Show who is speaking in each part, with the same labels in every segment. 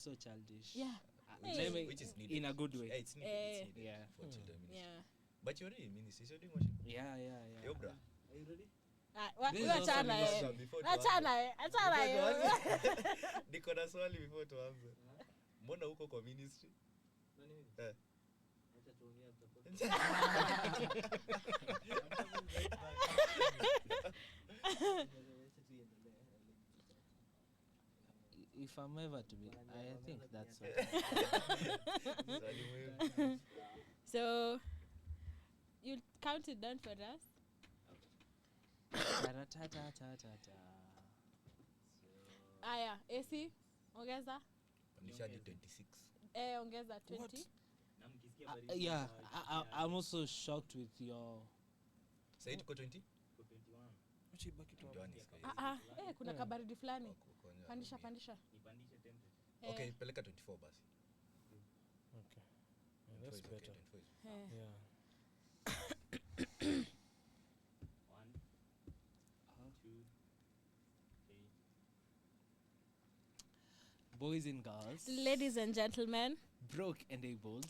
Speaker 1: So childish.
Speaker 2: Yeah.
Speaker 3: Which is needed.
Speaker 1: In a good way.
Speaker 3: Yeah, it's needed.
Speaker 1: Yeah.
Speaker 3: For children ministry.
Speaker 2: Yeah.
Speaker 3: But you're already in ministry, so you're doing worship.
Speaker 1: Yeah.
Speaker 3: Yo, bro.
Speaker 1: Are you ready?
Speaker 2: Achana.
Speaker 3: Niko na swali before tuanze. Mbona uko kwa ministry?
Speaker 1: Nani? Acha tuongee hapo. If I'm ever to be, I think that's what.
Speaker 2: So, you'll count it down for us? Aya, AC, ongeza?
Speaker 3: Pandisha hadi 26.
Speaker 2: Ongeza 20.
Speaker 1: Yeah, I'm also shocked with your...
Speaker 3: Say it, 20?
Speaker 1: 21.
Speaker 2: Kuna kabaridi fulani. Pandisha.
Speaker 1: Nipandishe temperature.
Speaker 3: Okay, peleka 24 basi.
Speaker 4: Okay. Yeah, that's better. Yeah.
Speaker 1: 1, 2, 3. Boys and girls.
Speaker 2: Ladies and gentlemen.
Speaker 1: Broke and able.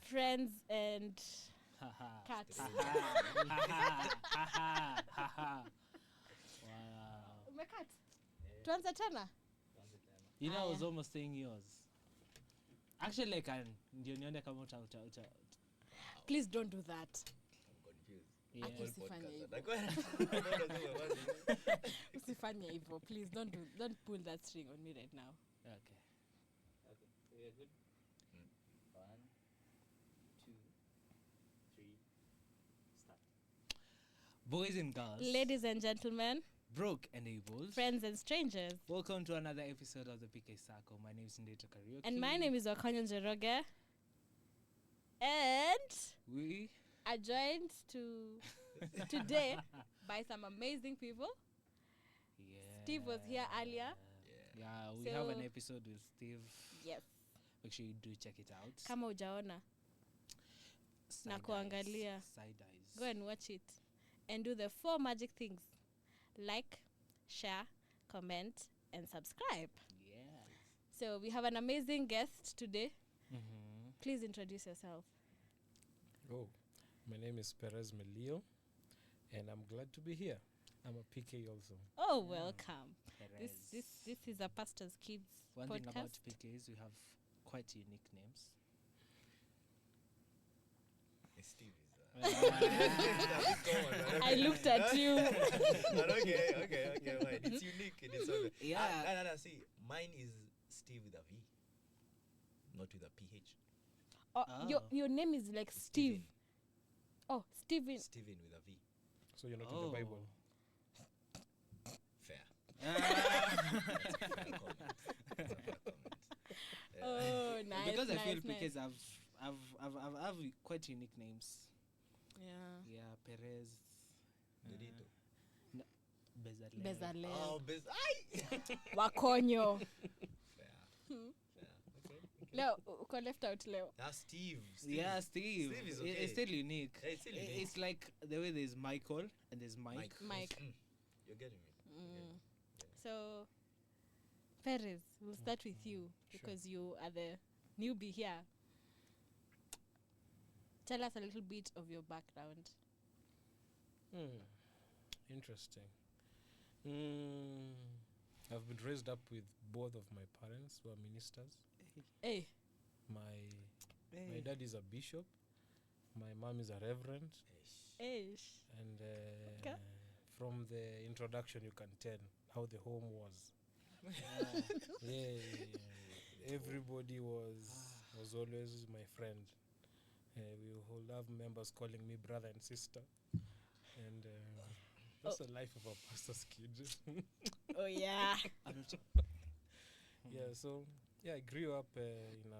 Speaker 2: Friends and cats.
Speaker 1: Wow.
Speaker 2: Umekat? Tuanze tena?
Speaker 1: You know, I was almost saying yours. Actually, I can. Ndio nione kama uta.
Speaker 2: Please don't do that.
Speaker 3: I'm confused.
Speaker 1: Yeah.
Speaker 2: Usifanye hivyo. Please don't pull that string on me right now.
Speaker 1: Okay. So you're good? 1, 2, 3. Start. Boys and girls.
Speaker 2: Ladies and gentlemen.
Speaker 1: Broke and able.
Speaker 2: Friends and strangers.
Speaker 1: Welcome to another episode of the PK Circle. My name is Nderitu.
Speaker 2: And my name is Wakonyo and Nderitu. And
Speaker 1: we
Speaker 2: are joined today by some amazing people.
Speaker 1: Yeah.
Speaker 2: Steve was here earlier.
Speaker 1: Yeah, we have an episode with Steve.
Speaker 2: Yes.
Speaker 1: Make sure you do check it out.
Speaker 2: Kama hujaona na kuangalia.
Speaker 1: Side eyes.
Speaker 2: Go and watch it. And do the 4 magic things. Like, share, comment, and subscribe.
Speaker 1: Yes.
Speaker 2: So we have an amazing guest today.
Speaker 1: Mm-hmm.
Speaker 2: Please introduce yourself.
Speaker 4: Oh, my name is Perez Melio, and I'm glad to be here. I'm a PK also.
Speaker 2: Oh, welcome.
Speaker 1: Perez.
Speaker 2: This is a Pastor's Kids
Speaker 1: One
Speaker 2: podcast.
Speaker 1: thing about PKs, we have quite unique names.
Speaker 3: Steve is
Speaker 2: I looked at you.
Speaker 3: Okay, right. It's unique in its own. Yeah. No, see, mine is Steve with a V, not with a PH.
Speaker 2: Your name is like Steve. Oh, Steven.
Speaker 3: Steven with a V.
Speaker 4: So you're not in the Bible.
Speaker 3: Fair.
Speaker 1: That's
Speaker 3: a fair comment.
Speaker 2: Oh, nice.
Speaker 1: Because I feel
Speaker 2: nice.
Speaker 1: PKs have quite unique names.
Speaker 2: Yeah.
Speaker 1: Yeah, Perez.
Speaker 3: Nderitu.
Speaker 1: No, Bezalel.
Speaker 2: Bezalel.
Speaker 3: Oh,
Speaker 2: Wakonyo.
Speaker 3: Fair. Okay.
Speaker 2: Leo, uko left out leo.
Speaker 3: Steve.
Speaker 1: Yeah, Steve.
Speaker 3: Steve is okay.
Speaker 1: It's still unique.
Speaker 3: Yeah, it's still unique.
Speaker 1: It's like the way there's Michael and there's Mike.
Speaker 3: You're getting me. Yeah.
Speaker 2: So, Perez, we'll start with you because you are the newbie here. Tell us a little bit of your background.
Speaker 4: Interesting. I've been raised up with both of my parents who are ministers.
Speaker 2: Hey.
Speaker 4: My dad is a bishop. My mom is a reverend.
Speaker 2: Eish.
Speaker 4: And from the introduction, you can tell how the home was. Yeah. Everybody was always my friend. We will have members calling me brother and sister. And that's the life of a pastor's kid.
Speaker 2: Oh, yeah.
Speaker 4: Yeah, so, I grew up in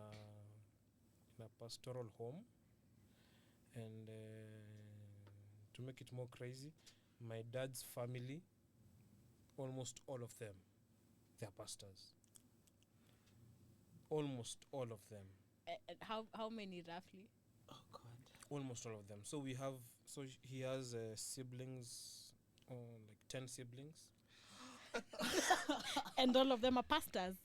Speaker 4: a pastoral home. And to make it more crazy, my dad's family, almost all of them, they're pastors. Almost all of them.
Speaker 2: How many roughly?
Speaker 1: Oh God.
Speaker 4: Almost all of them. So he has siblings, like 10 siblings.
Speaker 2: And all of them are pastors?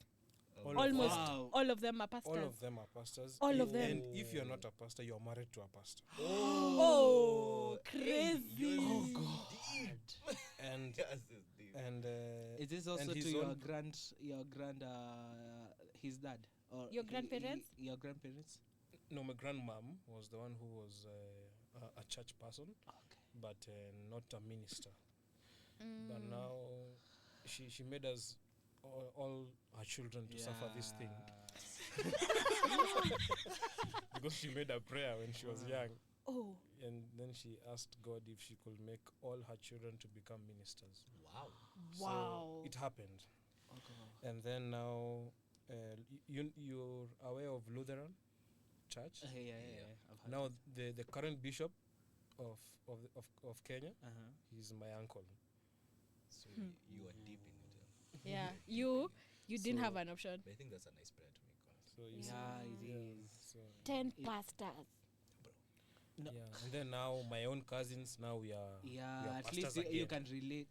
Speaker 2: Almost
Speaker 1: Wow.
Speaker 2: all of them are pastors.
Speaker 4: All of them are pastors.
Speaker 2: All of them.
Speaker 4: And if you're not a pastor, you're married to a pastor.
Speaker 2: Oh, crazy.
Speaker 1: Oh God.
Speaker 4: And
Speaker 3: Yes, it's deep.
Speaker 4: and
Speaker 1: Is this
Speaker 4: and
Speaker 1: also
Speaker 4: his
Speaker 1: to your
Speaker 4: own-
Speaker 1: grand his dad or
Speaker 2: Your grandparents?
Speaker 1: Your grandparents?
Speaker 4: no, my grandmom was the one who was a church person,
Speaker 1: Okay.
Speaker 4: but not a minister. But
Speaker 2: Mm.
Speaker 4: now she made us all her children to suffer this thing because she made a prayer when she was young,
Speaker 2: Oh,
Speaker 4: and then she asked God if she could make all her children to become ministers.
Speaker 3: Wow.
Speaker 2: wow.
Speaker 4: So it happened,
Speaker 1: Okay.
Speaker 4: and then now you're aware of Lutheran Church.
Speaker 1: Yeah. I've heard
Speaker 4: Now
Speaker 1: it.
Speaker 4: the current bishop of Kenya,
Speaker 1: Uh-huh.
Speaker 4: he's my uncle.
Speaker 3: So you are deep in it.
Speaker 2: Yeah, you didn't
Speaker 4: So-
Speaker 2: have an option.
Speaker 3: But I think that's a nice prayer to make. Honestly.
Speaker 4: So you
Speaker 1: Yeah,
Speaker 4: see,
Speaker 1: it is.
Speaker 4: So
Speaker 2: 10
Speaker 1: It-
Speaker 2: pastors.
Speaker 1: No.
Speaker 4: yeah, and then now my own cousins, now we are
Speaker 1: Yeah, at
Speaker 4: pastors
Speaker 1: least you
Speaker 4: again.
Speaker 1: can relate.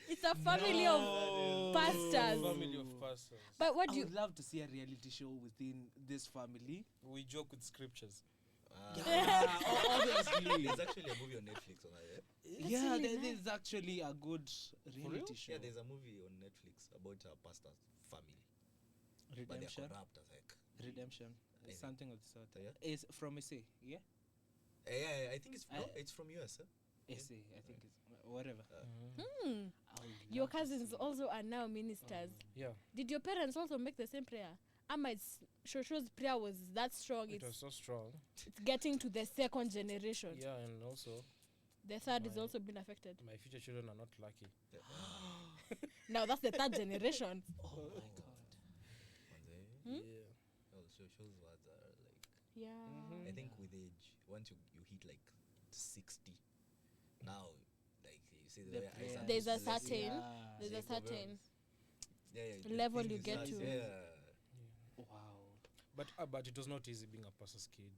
Speaker 2: It's a family of pastors.
Speaker 4: family of pastors.
Speaker 2: But what
Speaker 1: I
Speaker 2: do you
Speaker 1: would love to see a reality show within this family.
Speaker 4: We joke with scriptures.
Speaker 1: Obviously.
Speaker 3: There's actually a movie on Netflix on that.
Speaker 1: Yeah,
Speaker 2: really
Speaker 1: there is actually a good reality show.
Speaker 3: Yeah, there's a movie on Netflix about a pastor's family. But
Speaker 1: Redemption.
Speaker 3: they're corrupt as heck.
Speaker 1: Redemption.
Speaker 3: I think-
Speaker 1: Something of the sort.
Speaker 3: Yeah?
Speaker 1: It's from SA, yeah?
Speaker 3: Yeah, I think it's from US. Huh?
Speaker 1: SA, I think it's whatever.
Speaker 2: Hmm.
Speaker 1: I would
Speaker 2: Your
Speaker 1: love to
Speaker 2: cousins
Speaker 1: see.
Speaker 2: also are now ministers.
Speaker 4: Yeah,
Speaker 2: Did your parents also make the same prayer? Ama's Shosho's prayer was that strong.
Speaker 4: it
Speaker 2: It's,
Speaker 4: was so strong.
Speaker 2: it's getting to the second generation.
Speaker 4: Yeah, and also
Speaker 2: The third is
Speaker 4: My-
Speaker 2: also been affected.
Speaker 4: my future children are not lucky.
Speaker 2: Now that's the third generation.
Speaker 1: Oh my god.
Speaker 2: Hmm?
Speaker 4: Yeah.
Speaker 3: Oh, shows words are like.
Speaker 2: Yeah.
Speaker 3: I think with age, once you hit like 60, now like you see
Speaker 1: The
Speaker 3: the way I
Speaker 1: prayers.
Speaker 3: sound
Speaker 2: There's a
Speaker 3: is less-
Speaker 2: certain-
Speaker 1: Yeah.
Speaker 2: There's a
Speaker 3: Take over.
Speaker 2: certain
Speaker 3: yeah,
Speaker 2: level
Speaker 3: things
Speaker 2: you
Speaker 3: is
Speaker 2: get
Speaker 3: less-
Speaker 2: to.
Speaker 3: Yeah.
Speaker 1: Wow.
Speaker 4: But it was not easy being a pastor's kid.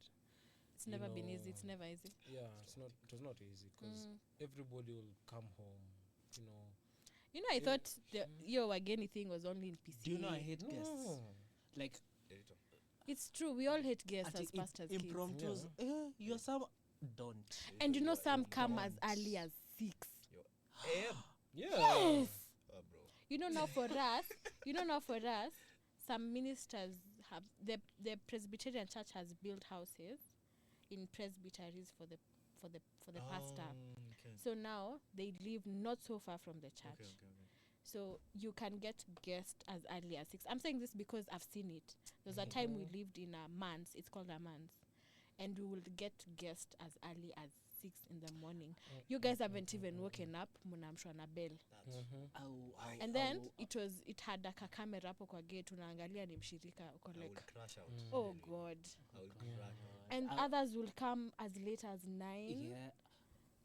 Speaker 2: It's never been easy.
Speaker 4: know,
Speaker 2: It's never easy.
Speaker 4: Yeah, it was not easy because everybody will come home, you know.
Speaker 2: You know, I thought the your Wageni thing was only in PC.
Speaker 1: Do you know I hate guests?
Speaker 4: No.
Speaker 1: Like
Speaker 3: Nderitu.
Speaker 2: It's true. We all hate guests
Speaker 1: at
Speaker 2: as pastors' kids.
Speaker 1: impromptus. You're some don't.
Speaker 2: And you know, some
Speaker 3: You
Speaker 2: come as
Speaker 1: don't.
Speaker 2: early as 6.
Speaker 3: Yeah,
Speaker 4: Yeah.
Speaker 2: Yes.
Speaker 3: bro.
Speaker 2: You know now for us, some ministers have the Presbyterian Church has built houses in presbyteries for the pastor.
Speaker 3: Okay.
Speaker 2: So now they live not so far from the church.
Speaker 3: Okay.
Speaker 2: So you can get guests as early as 6. I'm saying this because I've seen it. There's a time we lived in a manse. It's called a manse, and we will get guests as early as 6 in the morning. You guys haven't even woken up. Mnaamshwa na bell. And then it had a camera hapo kwa gate, unaangalia ni mshirika uko
Speaker 3: I will
Speaker 2: like,
Speaker 3: crash out.
Speaker 2: oh God.
Speaker 3: I will crash out.
Speaker 2: And others will come as late as 9.
Speaker 1: Yeah.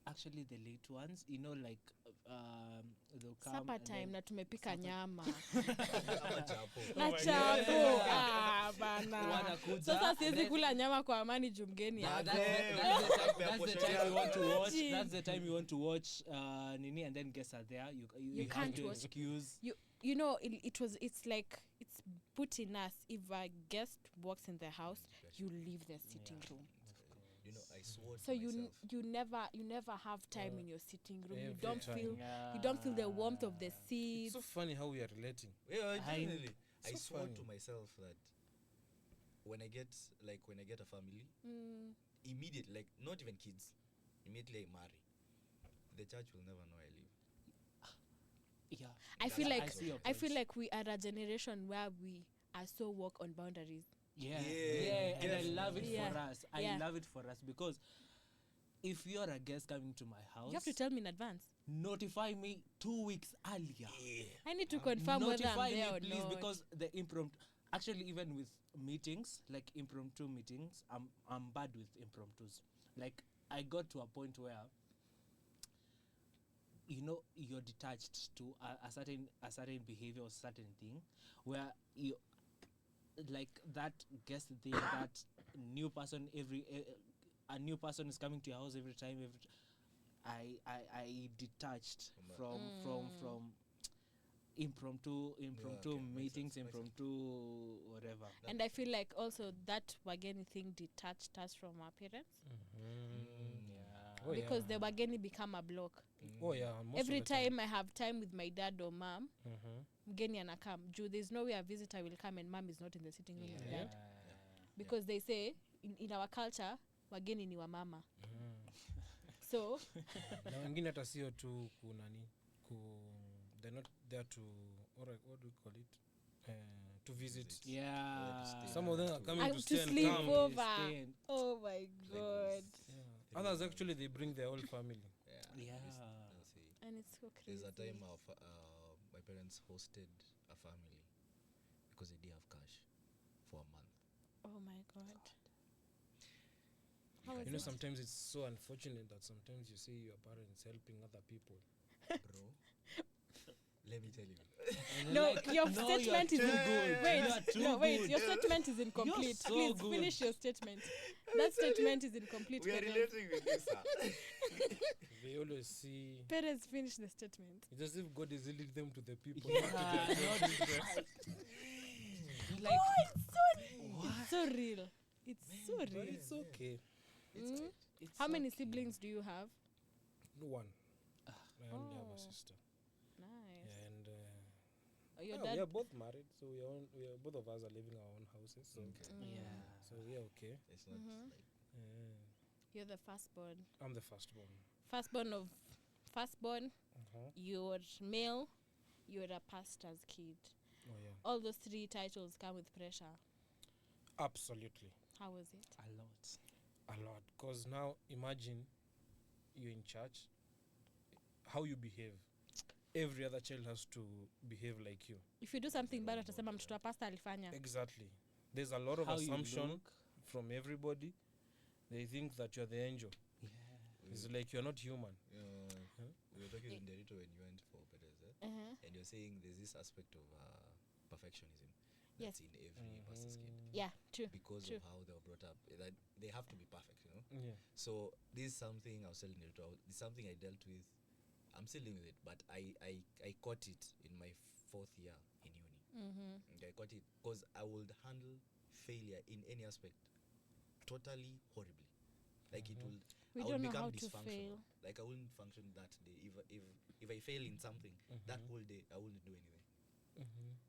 Speaker 1: Actually, the late ones, you know, like they'll come.
Speaker 2: Supper
Speaker 1: and
Speaker 2: time
Speaker 1: then-
Speaker 2: na tumepika nyama
Speaker 3: Ama chapo.
Speaker 2: na
Speaker 4: my
Speaker 2: chapo.
Speaker 1: God.
Speaker 2: Ah, bana.
Speaker 1: Wanakuja,
Speaker 2: Sasa
Speaker 1: and
Speaker 2: siwezi
Speaker 1: then-
Speaker 2: kula nyama kwa amani juu mgeni
Speaker 1: Yeah,
Speaker 2: hapa.
Speaker 1: that's the time you want to watch.
Speaker 2: Imagine.
Speaker 1: That's the time you want to watch Nini, and then guests are there. You have
Speaker 2: can't
Speaker 1: to
Speaker 2: watch.
Speaker 1: excuse.
Speaker 2: You know, it's like it's put in us. If a guest walks in the house, you leave the sitting room.
Speaker 3: You know, I swore
Speaker 2: So
Speaker 3: to
Speaker 2: you
Speaker 3: myself.
Speaker 2: never have time in your sitting room. You
Speaker 4: every
Speaker 2: don't
Speaker 4: time.
Speaker 2: feel you don't feel the warmth of the
Speaker 4: It's
Speaker 2: seats.
Speaker 4: so funny how we are relating.
Speaker 3: Yeah,
Speaker 1: I-
Speaker 3: definitely. I
Speaker 4: so
Speaker 3: swore to
Speaker 4: funny.
Speaker 3: myself that when I get a family,
Speaker 2: Mm.
Speaker 3: immediately, like not even kids, immediately I marry. The church will never know I live.
Speaker 1: Yeah.
Speaker 2: I feel
Speaker 3: That's-
Speaker 2: like
Speaker 3: I see your
Speaker 2: I feel
Speaker 1: points.
Speaker 2: like we are a generation where we are so woke on boundaries.
Speaker 1: Yeah,
Speaker 3: Yeah,
Speaker 1: and I love it
Speaker 2: definitely.
Speaker 1: for us. I
Speaker 2: Yeah.
Speaker 1: love it for us because if you're a guest coming to my house,
Speaker 2: You have to tell me in advance.
Speaker 1: notify me 2 weeks earlier.
Speaker 2: I need to confirm whether I'm
Speaker 1: Notify
Speaker 2: there
Speaker 1: me,
Speaker 2: or
Speaker 1: please,
Speaker 2: not.
Speaker 1: because the impromptu. Actually, even with meetings, like impromptu meetings, I'm bad with impromptus. Like I got to a point where, you know, you're detached to a certain behavior or certain thing, where you like that guest thing, that new person a new person is coming to your house every time. I detached from impromptu
Speaker 3: okay, makes sense,
Speaker 1: meetings,
Speaker 3: makes sense.
Speaker 1: impromptu whatever.
Speaker 2: And I feel like also that wageni thing detached us from our parents
Speaker 4: Oh,
Speaker 2: because
Speaker 4: yeah.
Speaker 2: the wageni become a block.
Speaker 4: Oh yeah. Most
Speaker 2: Every
Speaker 4: of the
Speaker 2: time I have time with my dad or mom,
Speaker 4: Mhm.
Speaker 2: mgeni anakam. There's no way a visitor will come and mom is not in the sitting room with
Speaker 1: Yeah.
Speaker 2: dad. Because they say in our culture wageni ni wa mama. So
Speaker 4: Na wengine hata sio tu they're not there to what do we call it? To visit.
Speaker 1: Yeah.
Speaker 4: Some of them are coming
Speaker 2: I'm
Speaker 4: to
Speaker 2: to
Speaker 4: stay and
Speaker 2: sleep
Speaker 4: come.
Speaker 2: over.
Speaker 1: Stay.
Speaker 2: Oh my god.
Speaker 4: Yeah. Others actually they bring their whole family.
Speaker 1: Yeah.
Speaker 3: I'll say.
Speaker 2: And it's so crazy.
Speaker 3: There's a time my parents hosted a family because they didn't have cash for a month.
Speaker 2: Oh my god. How was
Speaker 4: You know,
Speaker 2: it?
Speaker 4: sometimes it's so unfortunate that sometimes you see your parents helping other people.
Speaker 3: Bro, let me tell you.
Speaker 2: No, your
Speaker 1: no,
Speaker 2: statement
Speaker 1: you're
Speaker 2: is
Speaker 1: too good.
Speaker 2: Wait,
Speaker 1: You are too
Speaker 2: no, wait.
Speaker 1: good.
Speaker 2: Your statement is incomplete.
Speaker 1: so
Speaker 2: Please
Speaker 1: good.
Speaker 2: finish your statement. That statement is incomplete.
Speaker 3: We are
Speaker 2: Perez.
Speaker 3: relating with you, sir.
Speaker 4: They always see
Speaker 2: Perez, finish the statement.
Speaker 4: it's as if God is leading them to the people.
Speaker 1: Yeah,
Speaker 4: not to their
Speaker 1: not
Speaker 4: children.
Speaker 1: like
Speaker 2: It's so real. It's so
Speaker 4: But
Speaker 2: real.
Speaker 4: it's okay.
Speaker 2: Mm?
Speaker 1: it's
Speaker 2: How many
Speaker 1: okay.
Speaker 2: siblings do you have?
Speaker 4: One. I only have
Speaker 2: Oh.
Speaker 4: a sister.
Speaker 2: Nice.
Speaker 4: And
Speaker 2: Your
Speaker 4: we
Speaker 2: dad.
Speaker 4: are both married, so we are both of us are living our own houses. So,
Speaker 1: Yeah.
Speaker 4: so we are okay.
Speaker 3: It's not
Speaker 2: Mhm.
Speaker 3: like
Speaker 2: You're the firstborn.
Speaker 4: I'm the firstborn.
Speaker 2: Firstborn.
Speaker 4: Uh-huh.
Speaker 2: You're male. You're a pastor's kid.
Speaker 4: Oh yeah,
Speaker 2: All those three titles come with pressure.
Speaker 4: absolutely,
Speaker 2: How was it?
Speaker 1: A lot.
Speaker 4: a lot. Cause now imagine you're in church, how you behave. Every other child has to behave like you.
Speaker 2: If you do something bad, atasema mtoto wa pastor alifanya.
Speaker 4: Exactly. There's a lot of
Speaker 1: How you
Speaker 4: assumption
Speaker 1: look.
Speaker 4: from everybody. They think that you're the angel.
Speaker 1: Yeah.
Speaker 4: It's like you're not human.
Speaker 3: we were talking to Nderitu when you went for Perez, and you're saying there's this aspect of perfectionism that's in every pastor's kid
Speaker 2: Yeah, true.
Speaker 3: because
Speaker 2: True.
Speaker 3: of how they were brought up. That they have to be perfect, you know.
Speaker 4: Yeah.
Speaker 3: So this is something I was telling Nderitu. This is something I dealt with. I'm still dealing with it, but I caught it in my 4th year in uni. And I caught it because I would handle failure in any aspect totally horribly. Like it will.
Speaker 2: We
Speaker 3: I would
Speaker 2: don't know
Speaker 3: become
Speaker 2: how to
Speaker 3: dysfunctional.
Speaker 2: fail.
Speaker 3: Like I wouldn't function that day. If I fail in something, that whole day I wouldn't do anything.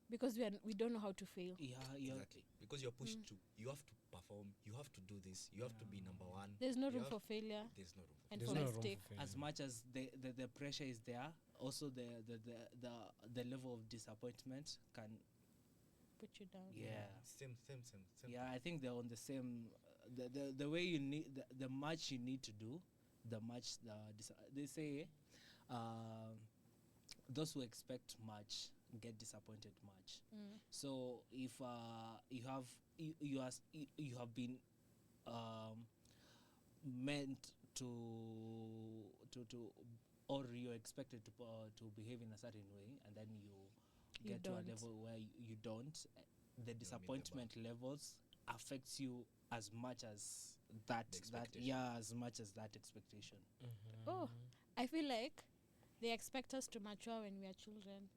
Speaker 2: Because we don't know how to fail.
Speaker 1: Yeah. You're
Speaker 3: Exactly. Because you're pushed to. You have to perform. You have to do this. You have to be number one.
Speaker 2: There's no
Speaker 3: You
Speaker 2: room
Speaker 3: have-
Speaker 2: for failure
Speaker 3: There's no room.
Speaker 2: and
Speaker 4: There's
Speaker 2: for
Speaker 4: no room
Speaker 2: mistake.
Speaker 4: for failure.
Speaker 1: as much as the pressure is there, also the level of disappointment can.
Speaker 2: Put you down.
Speaker 1: Yeah.
Speaker 3: Same.
Speaker 1: Yeah, I think they're on the same. The way you need the much you need to do, the much they say, those who expect much get disappointed much. So if you have been meant to or you're expected to behave in a certain way, and then you
Speaker 2: You
Speaker 1: get to a
Speaker 2: don't.
Speaker 1: level where you don't, the disappointment levels affects you as much as that
Speaker 3: expectation.
Speaker 1: as much as that expectation.
Speaker 2: Oh, I feel like they expect us to mature when we are children.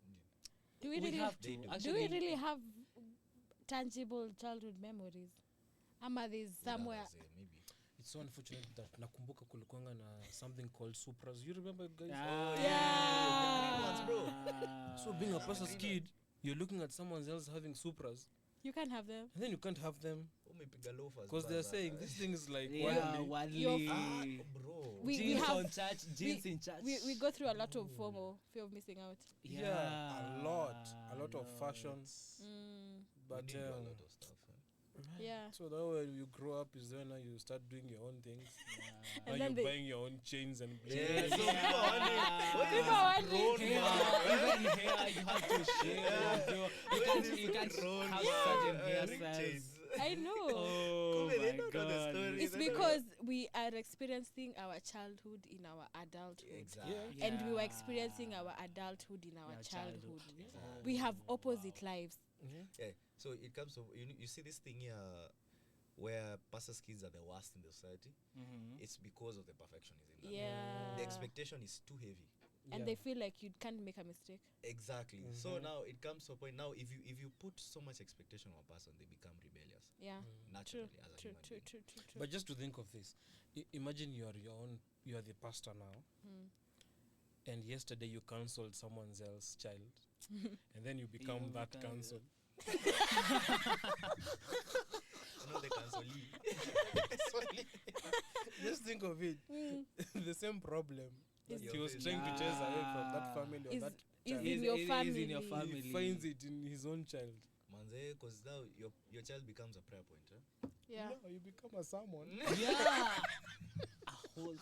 Speaker 2: Do we
Speaker 1: We
Speaker 2: really
Speaker 1: have
Speaker 3: They
Speaker 1: to
Speaker 3: do.
Speaker 2: do
Speaker 1: actually.
Speaker 2: we really have tangible childhood memories? Ama there's somewhere.
Speaker 3: Maybe.
Speaker 4: It's so unfortunate that nakumbuka kulikuanga na something called Supras. You remember, guys?
Speaker 2: Yeah.
Speaker 3: Bro.
Speaker 4: So being a pastor's kid, you're looking at someone else having Supras,
Speaker 2: You can't have them.
Speaker 4: and then you can't have them
Speaker 3: Umepiga loafers,
Speaker 4: because they're
Speaker 3: brother.
Speaker 4: saying this thing is like
Speaker 1: Yeah,
Speaker 4: worldly.
Speaker 1: worldly.
Speaker 3: Bro.
Speaker 2: We
Speaker 1: Jeans
Speaker 2: have
Speaker 1: on church, jeans in church.
Speaker 2: we go through a lot of FOMO, fear of missing out.
Speaker 4: Yeah, a lot of fashion. But
Speaker 3: We need a lot of stuff.
Speaker 2: Yeah.
Speaker 4: so that when you grow up is when now you start doing your own things. Now
Speaker 2: And
Speaker 4: you're
Speaker 2: then they-
Speaker 4: buying your own chains and
Speaker 3: Yeah,
Speaker 4: blazers.
Speaker 3: so people are wondering, what is
Speaker 2: People are wondering.
Speaker 3: grown man?
Speaker 1: Even hair, you have to shave. You can't
Speaker 3: Grown
Speaker 1: have
Speaker 3: man
Speaker 1: certain
Speaker 3: wearing
Speaker 1: hairstyles.
Speaker 3: chains.
Speaker 2: I know.
Speaker 1: Oh
Speaker 3: Kumbe, they
Speaker 1: my
Speaker 3: don't know the
Speaker 1: God.
Speaker 3: story.
Speaker 2: It's
Speaker 3: They don't know.
Speaker 2: because we are experiencing our childhood in our adulthood.
Speaker 3: Exactly.
Speaker 4: Yeah.
Speaker 2: And we were
Speaker 1: Yeah.
Speaker 2: experiencing our adulthood in our
Speaker 1: Our
Speaker 2: childhood.
Speaker 3: Exactly.
Speaker 2: We have opposite lives.
Speaker 3: Yeah. So it comes to you see this thing here where pastors' kids are the worst in the society.
Speaker 1: Mhm.
Speaker 3: It's because of the perfectionism.
Speaker 2: Yeah.
Speaker 3: The expectation is too heavy.
Speaker 2: and they feel like you can't make a mistake.
Speaker 3: Exactly. So now it comes to a point now if you put so much expectation on a person, they become rebellious
Speaker 2: Yeah.
Speaker 3: naturally as a
Speaker 2: True.
Speaker 3: human being.
Speaker 4: But just to think of this, imagine you are the pastor now, and yesterday you cancelled someone else's child, and then you become that cancel.
Speaker 3: The cancelee.
Speaker 4: Just think of it. The same problem that
Speaker 2: Is-
Speaker 4: he was trying to chase away from that family or
Speaker 2: Is
Speaker 4: that
Speaker 2: is
Speaker 4: child.
Speaker 2: in your
Speaker 1: Is
Speaker 2: family.
Speaker 1: in your family.
Speaker 4: He finds it in his own child.
Speaker 3: Manze, because now your child becomes a prayer point.
Speaker 2: Yeah.
Speaker 4: No, you become a someone.
Speaker 1: Yeah. A whole.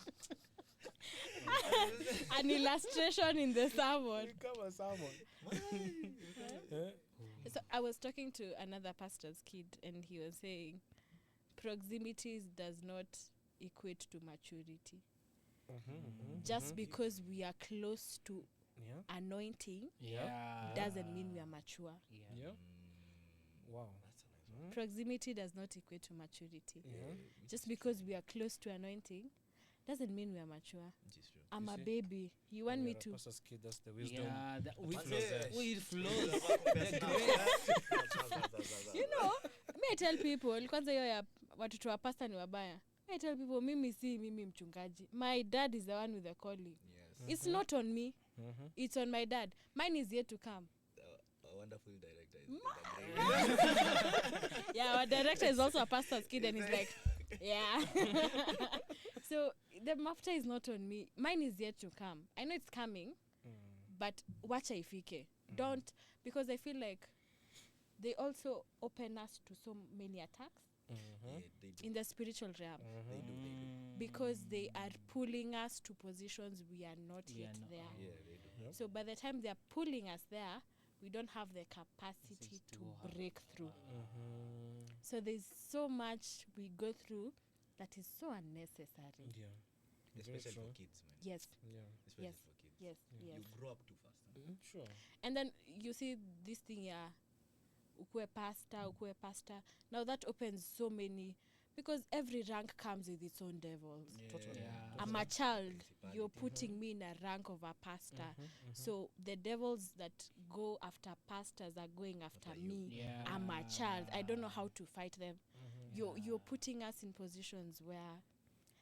Speaker 2: An illustration in the
Speaker 4: You
Speaker 2: sermon.
Speaker 4: become a someone.
Speaker 2: So I was talking to another pastor's kid, and he was saying proximity does not equate to maturity. Just because we are close to
Speaker 4: Yeah.
Speaker 2: anointing
Speaker 1: Yeah.
Speaker 2: doesn't mean we are mature.
Speaker 4: Yeah. Wow.
Speaker 3: That's a nice one.
Speaker 2: Proximity does not equate to maturity.
Speaker 4: Yeah.
Speaker 2: Just because we are close to anointing doesn't mean we are mature.
Speaker 3: Which is true.
Speaker 2: I'm
Speaker 4: You
Speaker 2: a
Speaker 4: see?
Speaker 2: baby. You want
Speaker 4: When
Speaker 2: me
Speaker 4: you're a
Speaker 2: to?
Speaker 4: pastor's kid, that's the wisdom.
Speaker 1: Yeah. That we
Speaker 3: Manze,
Speaker 1: flows.
Speaker 2: You know, me I tell people, kwanza hiyo ya watoto wa pastor ni wabaya. I tell people, mimi mchungaji. My dad is the one with the calling.
Speaker 3: Yes.
Speaker 2: It's not on me. It's on my dad. Mine is yet to come.
Speaker 3: A wonderful director.
Speaker 2: Yeah, our director is also a pastor's kid, and he's like, yeah. So the mafta is not on me. Mine is yet to come. I know it's coming, but wacha ifike. Don't, because I feel like they also open us to so many attacks
Speaker 3: Yeah, they do.
Speaker 2: in the spiritual realm,
Speaker 3: They do.
Speaker 2: because they are pulling us to positions we are not
Speaker 1: We
Speaker 2: yet
Speaker 1: are not-
Speaker 2: there.
Speaker 3: Yeah, they do.
Speaker 2: So by the time they are pulling us there, we don't have the capacity
Speaker 1: to
Speaker 2: to
Speaker 1: have-
Speaker 2: break through. So there's so much we go through that is so unnecessary.
Speaker 4: Yeah.
Speaker 3: Especially
Speaker 4: true.
Speaker 3: for kids, man.
Speaker 2: Yes,
Speaker 4: Yeah.
Speaker 3: Especially
Speaker 2: Yes.
Speaker 3: for kids.
Speaker 2: yes, yes.
Speaker 3: You grow up too fast.
Speaker 4: Sure.
Speaker 2: And then you see this thing, ukue pastor. Now that opens so many, because every rank comes with its own devils.
Speaker 4: Totally.
Speaker 1: Yeah.
Speaker 2: I'm a child.
Speaker 3: Principality.
Speaker 2: You're putting me in a rank of a pastor. So the devils that go after pastors are going after me.
Speaker 1: Yeah.
Speaker 2: I'm a child. I don't know how to fight them. You're putting us in positions where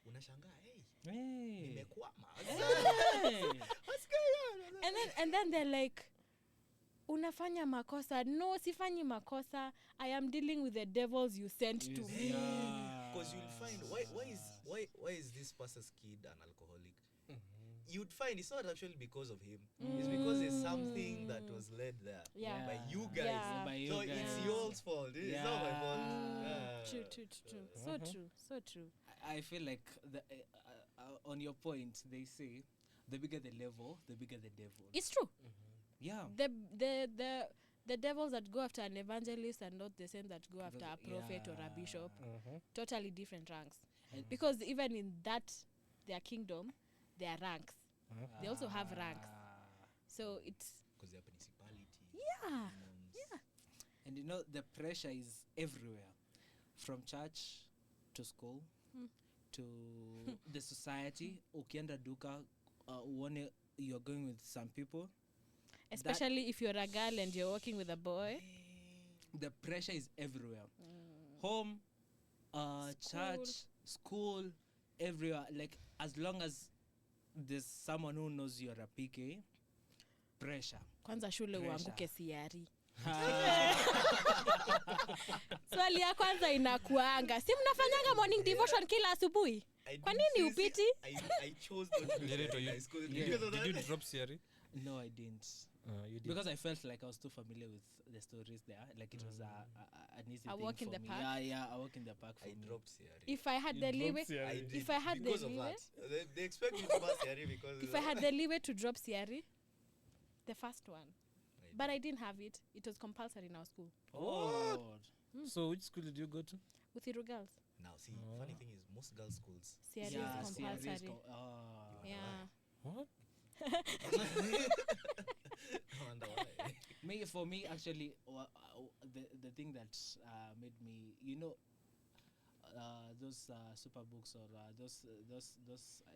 Speaker 3: Unashangaa, hey,
Speaker 1: Hey.
Speaker 3: nimekwama.
Speaker 1: Hey.
Speaker 3: What's going on?
Speaker 2: and then they're like, unafanya makosa. No, sifanyi makosa. I am dealing with the devils you sent to me.
Speaker 3: Because you'll find why is this pastor's kid an alcoholic? You'd find it's not actually because of him. It's because there's something that was led there
Speaker 2: Yeah.
Speaker 3: by you guys.
Speaker 2: Yeah.
Speaker 1: By you
Speaker 3: So
Speaker 1: guys.
Speaker 3: it's your fault. It's not my fault.
Speaker 2: True. So true.
Speaker 1: I feel like on your point, they say the bigger the level, the bigger the devil.
Speaker 2: It's true.
Speaker 1: Yeah.
Speaker 2: The devils that go after an evangelist are not the same that go after a prophet or a bishop. Totally different ranks. Because even in that, their kingdom, there are ranks. They also have ranks. So it's,
Speaker 3: Because they're principality.
Speaker 2: yeah.
Speaker 1: And you know, the pressure is everywhere. From church to school to the society. Ukienda duka, uone you're going with some people.
Speaker 2: Especially if you're a girl and you're working with a boy.
Speaker 1: The pressure is everywhere. Home, church, school, everywhere. Like, as long as there's someone who knows you're a PK, pressure.
Speaker 2: Kwanza shule
Speaker 1: Pressure.
Speaker 2: uanguke siari. Swali ya kwanza inakuanga, si mnafanyanga morning devotion kila asubuhi? Kwa nini upiti?
Speaker 3: I chose not to do that in high school because of
Speaker 4: Did you
Speaker 3: that.
Speaker 4: drop Siri?
Speaker 1: No, I didn't.
Speaker 4: You did.
Speaker 1: Because I felt like I was too familiar with the stories there. Like it was an easy
Speaker 2: A
Speaker 1: thing
Speaker 2: walk in
Speaker 1: for
Speaker 2: the
Speaker 1: me.
Speaker 2: park?
Speaker 1: Yeah, a walk in the park for
Speaker 3: I
Speaker 1: me.
Speaker 3: dropped Siri.
Speaker 2: If I had
Speaker 4: You
Speaker 2: the
Speaker 4: dropped
Speaker 2: leeway,
Speaker 4: Siri.
Speaker 3: I did
Speaker 2: if I had the
Speaker 3: because of
Speaker 2: leeway,
Speaker 3: that. They expect me to pass Siri because
Speaker 2: if I had the leeway to drop Siari, the first one. But I didn't have it. It was compulsory in our school.
Speaker 1: Oh.
Speaker 4: So which school did you go to?
Speaker 2: Uthiru girls.
Speaker 3: Now see, funny thing is most girls' schools.
Speaker 2: Siari
Speaker 1: Yeah,
Speaker 2: is
Speaker 1: CRE is
Speaker 2: compulsory. Yeah.
Speaker 4: What?
Speaker 3: I wonder why.
Speaker 1: For me, actually, the thing that made me, those super books or those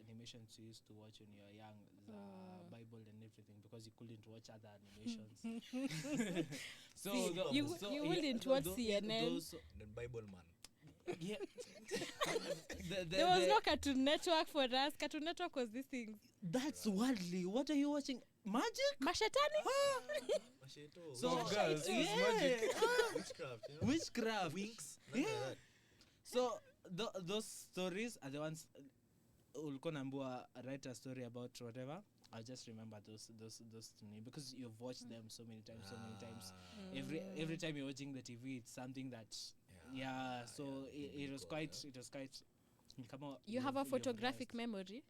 Speaker 1: animations you used to watch when you were young, the Bible and everything, because you couldn't watch other animations. So
Speaker 2: See,
Speaker 3: the-
Speaker 2: you
Speaker 3: so,
Speaker 2: wouldn't watch CNN.
Speaker 3: The Bible man.
Speaker 1: Yeah.
Speaker 2: There was no Cartoon Network for us. Cartoon Network was this thing.
Speaker 1: That's worldly. What are you watching? Magic?
Speaker 2: Mashetani?
Speaker 3: Macheto.
Speaker 1: So,
Speaker 4: girls,
Speaker 1: yeah.
Speaker 4: magic.
Speaker 3: Witchcraft, you know?
Speaker 1: Witchcraft.
Speaker 3: Winks.
Speaker 1: Yeah.
Speaker 3: Like that.
Speaker 1: So those stories are the ones ulikuwa naambiwa write a story about whatever. I just remember those to me because you've watched them so many times. Every time you're watching the TV, it's something that so it was quite come out.
Speaker 2: You have a photographic memory?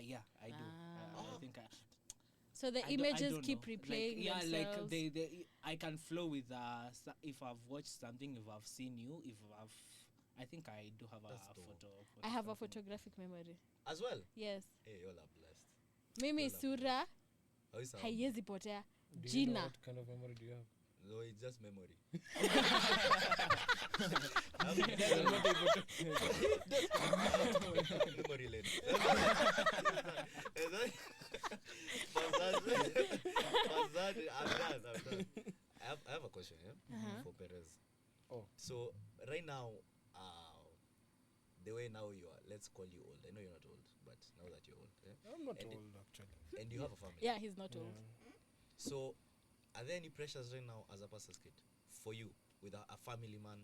Speaker 1: Yeah, I do. I think
Speaker 2: So the
Speaker 1: I
Speaker 2: images
Speaker 1: don't
Speaker 2: keep
Speaker 1: know.
Speaker 2: replaying
Speaker 1: like
Speaker 2: themselves.
Speaker 1: they I can flow with if I've watched something, if I've seen you, I think I do have
Speaker 3: That's
Speaker 1: a
Speaker 3: dope.
Speaker 1: photo.
Speaker 2: I have a
Speaker 1: something.
Speaker 2: photographic memory.
Speaker 3: As well.
Speaker 2: Yes.
Speaker 3: Hey, you all are blessed.
Speaker 2: Mimi
Speaker 3: Well,
Speaker 2: sura
Speaker 3: How is sound?
Speaker 2: haiwezi potea.
Speaker 4: Do you know
Speaker 2: Jina.
Speaker 4: what kind of memory do you have?
Speaker 3: No, it's just memory. Memory lane. I'm done. I have a question, for Perez.
Speaker 4: Oh.
Speaker 3: So right now, the way now you are, let's call you old. I know you're not old, but now that you're old,
Speaker 4: I'm not
Speaker 3: And
Speaker 4: old, actually.
Speaker 3: and you have a family.
Speaker 2: Yeah, he's not old.
Speaker 3: So, are there any pressures right now as a pastor's kid for you with a family man,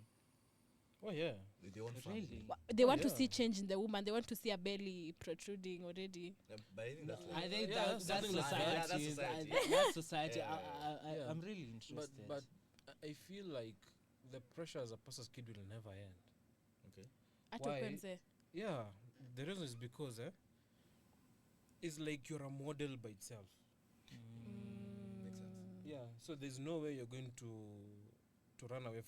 Speaker 4: Oh, yeah.
Speaker 3: with your own
Speaker 1: Really?
Speaker 3: family?
Speaker 2: They want to
Speaker 4: Yeah.
Speaker 2: see change in the woman. They want to see a belly protruding already.
Speaker 3: But I think that's
Speaker 1: I think
Speaker 4: Yeah,
Speaker 1: that's
Speaker 4: something like
Speaker 1: society.
Speaker 4: that.
Speaker 3: That's society.
Speaker 1: That's society.
Speaker 3: Yeah.
Speaker 4: Yeah.
Speaker 1: I'm really interested.
Speaker 4: But I feel like the pressure as a pastor's kid will never end.
Speaker 3: okay.
Speaker 2: Ato
Speaker 4: Why?
Speaker 2: kwenze.
Speaker 4: Yeah, the reason is because it's like you're a model by itself.
Speaker 3: Makes sense.
Speaker 4: Yeah, so there's no way you're going to run away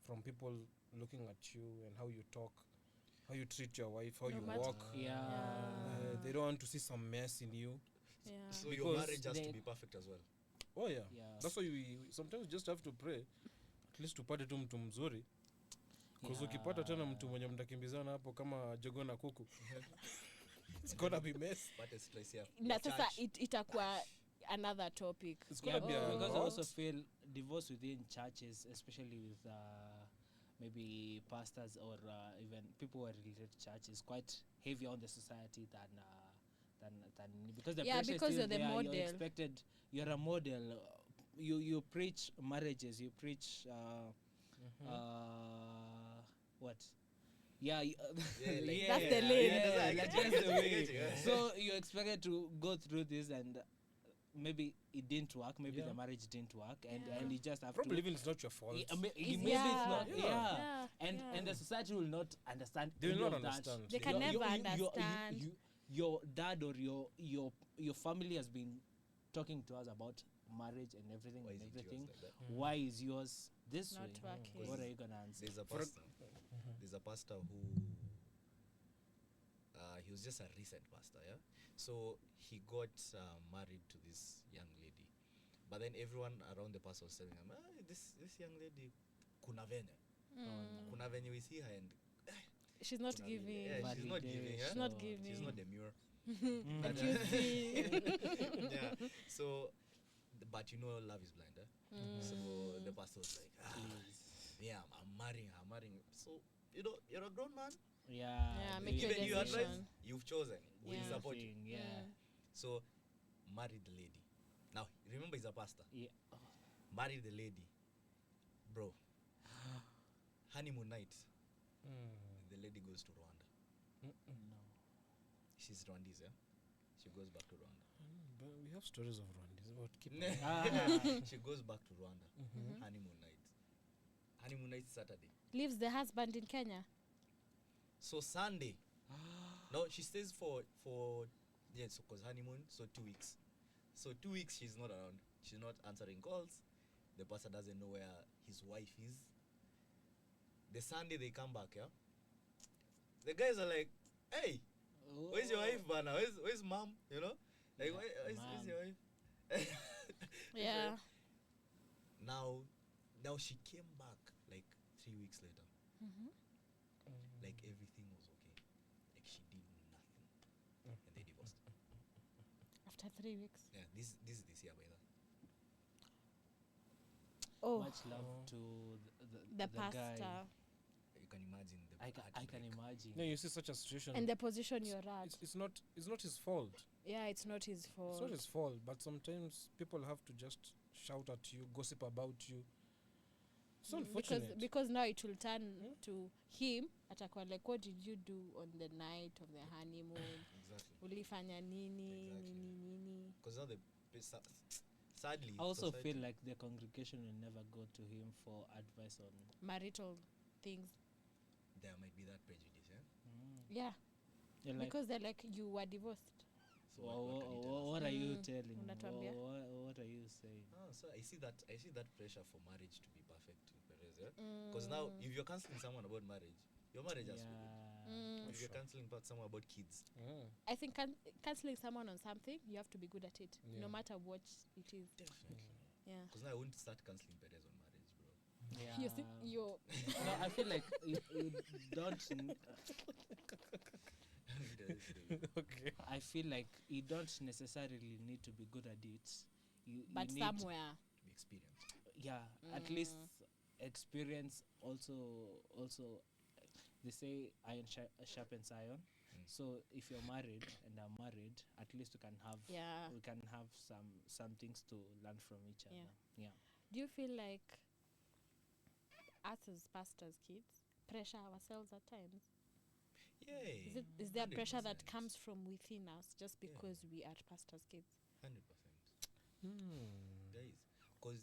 Speaker 4: from people looking at you and how you talk, how you treat your wife, how
Speaker 2: No
Speaker 4: you
Speaker 2: matter-
Speaker 4: walk.
Speaker 1: Yeah.
Speaker 4: They don't want to see some mess in you.
Speaker 2: Yeah.
Speaker 3: So your
Speaker 4: Because
Speaker 3: marriage has to
Speaker 1: they-
Speaker 3: be perfect as well.
Speaker 4: Oh yeah,
Speaker 1: Yeah.
Speaker 4: that's why we sometimes just have to pray at least tupate tu mtu mzuri. Because ukipata tena mtu mwenye mtakimbizana hapo kama jogo na kuku, it's gonna be mess.
Speaker 3: But it's stress here.
Speaker 2: Na sasa
Speaker 3: Church.
Speaker 2: itakuwa another topic.
Speaker 4: It's
Speaker 1: Yeah,
Speaker 4: gonna be a
Speaker 1: because I
Speaker 4: lot.
Speaker 1: also feel divorce within churches, especially with maybe pastors or even people who are related to church, is quite heavier on the society than because the
Speaker 2: Yeah,
Speaker 1: pressure is
Speaker 2: because
Speaker 1: still
Speaker 2: you're the
Speaker 1: there,
Speaker 2: model.
Speaker 1: You're expected. You're a model. You preach marriages. You preach what? Yeah,
Speaker 3: like-
Speaker 2: That's the lane.
Speaker 1: Yeah,
Speaker 3: Yeah,
Speaker 1: like
Speaker 3: I get
Speaker 1: that's
Speaker 3: you,
Speaker 1: the
Speaker 3: I
Speaker 1: way.
Speaker 3: get you.
Speaker 1: So you're expected to go through this, and maybe it didn't work. Maybe
Speaker 4: Yeah.
Speaker 1: the marriage didn't work, and
Speaker 2: Yeah.
Speaker 1: you just have
Speaker 4: Probably
Speaker 1: to.
Speaker 4: even it's not your fault.
Speaker 1: Maybe it's
Speaker 2: Yeah.
Speaker 1: not.
Speaker 4: Yeah.
Speaker 1: Yeah.
Speaker 2: Yeah.
Speaker 1: And the society will not understand.
Speaker 4: They will
Speaker 1: any
Speaker 4: not
Speaker 1: of that.
Speaker 4: understand.
Speaker 2: They can
Speaker 1: Your-
Speaker 2: never
Speaker 1: your-
Speaker 2: understand.
Speaker 1: your dad or your family has been talking to us about marriage and everything
Speaker 3: Why
Speaker 1: and
Speaker 3: is it yours
Speaker 1: everything.
Speaker 3: like that?
Speaker 1: Why is yours this
Speaker 2: Not
Speaker 1: way?
Speaker 2: working.
Speaker 1: What are you gonna answer?
Speaker 3: There's a
Speaker 4: For-
Speaker 3: pastor. There's a pastor who he was just a recent pastor, yeah. So he got married to this young lady, but then everyone around the pastor was telling him, this young lady, kuna venye we see her and
Speaker 2: She's not
Speaker 3: kuna venye-
Speaker 2: giving.
Speaker 3: yeah, she's not giving, yeah?
Speaker 2: She's not
Speaker 1: Oh,
Speaker 2: giving.
Speaker 3: She's not demure.
Speaker 2: But you see.
Speaker 3: Yeah. So, but you know, love is blind, eh? So the pastor was like, yeah, I'm marrying her, So you're a grown man.
Speaker 1: Yeah.
Speaker 2: Yeah, make your
Speaker 3: Given you advice,
Speaker 2: decision.
Speaker 3: you've chosen. We
Speaker 2: Yeah.
Speaker 3: support you.
Speaker 1: Yeah.
Speaker 3: So, marry the lady. Now, remember, he's a pastor.
Speaker 1: Yeah.
Speaker 3: Marry the lady, bro. Honeymoon night. The lady goes to Rwanda.
Speaker 1: No.
Speaker 3: She's Rwandese, yeah. She goes back to Rwanda.
Speaker 4: But we have stories of Rwandese about keep.
Speaker 3: She goes back to Rwanda. Honeymoon night. Honeymoon night Saturday.
Speaker 2: Leaves the husband in Kenya.
Speaker 3: So Sunday. No, she stays for so cause honeymoon, so 2 weeks. So 2 weeks she's not around. She's not answering calls. The pastor doesn't know where his wife is. The Sunday they come back, yeah. The guys are like, hey, where's your wife, Bana? Where's mom? You know? Like,
Speaker 1: Yeah,
Speaker 3: where's your wife?
Speaker 2: Yeah.
Speaker 3: Now she came back like 3 weeks later. like everything was okay, like she did nothing, and they divorced.
Speaker 2: After 3 weeks.
Speaker 3: Yeah, this is this year, by the way.
Speaker 2: Oh,
Speaker 1: Much love to
Speaker 2: the
Speaker 1: guy.
Speaker 2: pastor.
Speaker 3: You can imagine the
Speaker 1: I can imagine.
Speaker 4: Yeah, you see such a situation.
Speaker 2: And the position you're at.
Speaker 4: It's not his fault.
Speaker 2: Yeah, it's not his fault.
Speaker 4: It's not his fault, but sometimes people have to just shout at you, gossip about you. It's unfortunate.
Speaker 2: Because now it will turn to him atakuwa like, what did you do on the night of the honeymoon?
Speaker 3: exactly.
Speaker 2: Ulifanya nini?
Speaker 3: Exactly.
Speaker 2: Nini?
Speaker 3: Because now sadly,
Speaker 1: I also
Speaker 3: society-
Speaker 1: feel like the congregation will never go to him for advice on.
Speaker 2: Marital things.
Speaker 3: there might be that prejudice.
Speaker 2: Yeah.
Speaker 1: You're like,
Speaker 2: Because they're like, you were divorced.
Speaker 3: So what can you tell us?
Speaker 1: what are you
Speaker 2: Mm,
Speaker 1: telling?
Speaker 2: unatuambia?
Speaker 1: What are you saying?
Speaker 3: So I see that pressure for marriage to be perfect with Perez, because now if you're counseling someone about marriage, your marriage has to be good.
Speaker 2: Mm.
Speaker 3: If you're counseling about someone about kids,
Speaker 2: I think canceling someone on something, you have to be good at it,
Speaker 4: Yeah.
Speaker 2: no matter what it is.
Speaker 3: definitely.
Speaker 2: Yeah.
Speaker 3: Because now I wouldn't start counseling Perez on marriage, bro.
Speaker 1: Yeah.
Speaker 2: You're
Speaker 1: No, I feel like you don't.
Speaker 4: Okay.
Speaker 1: I feel like you don't necessarily need to be good at it. You
Speaker 2: but
Speaker 1: need,
Speaker 2: somewhere.
Speaker 3: To be experienced.
Speaker 1: yeah, at least experience. Also, they say iron sharpens iron. So if you're married and I'm married, at least we can have some things to learn from each other. Yeah.
Speaker 2: Do you feel like us as pastors' kids pressure ourselves at times?
Speaker 3: Yeah.
Speaker 2: Is there pressure that
Speaker 3: 100%.
Speaker 2: comes from within us just because we are pastors' kids?
Speaker 3: 100%. There is, because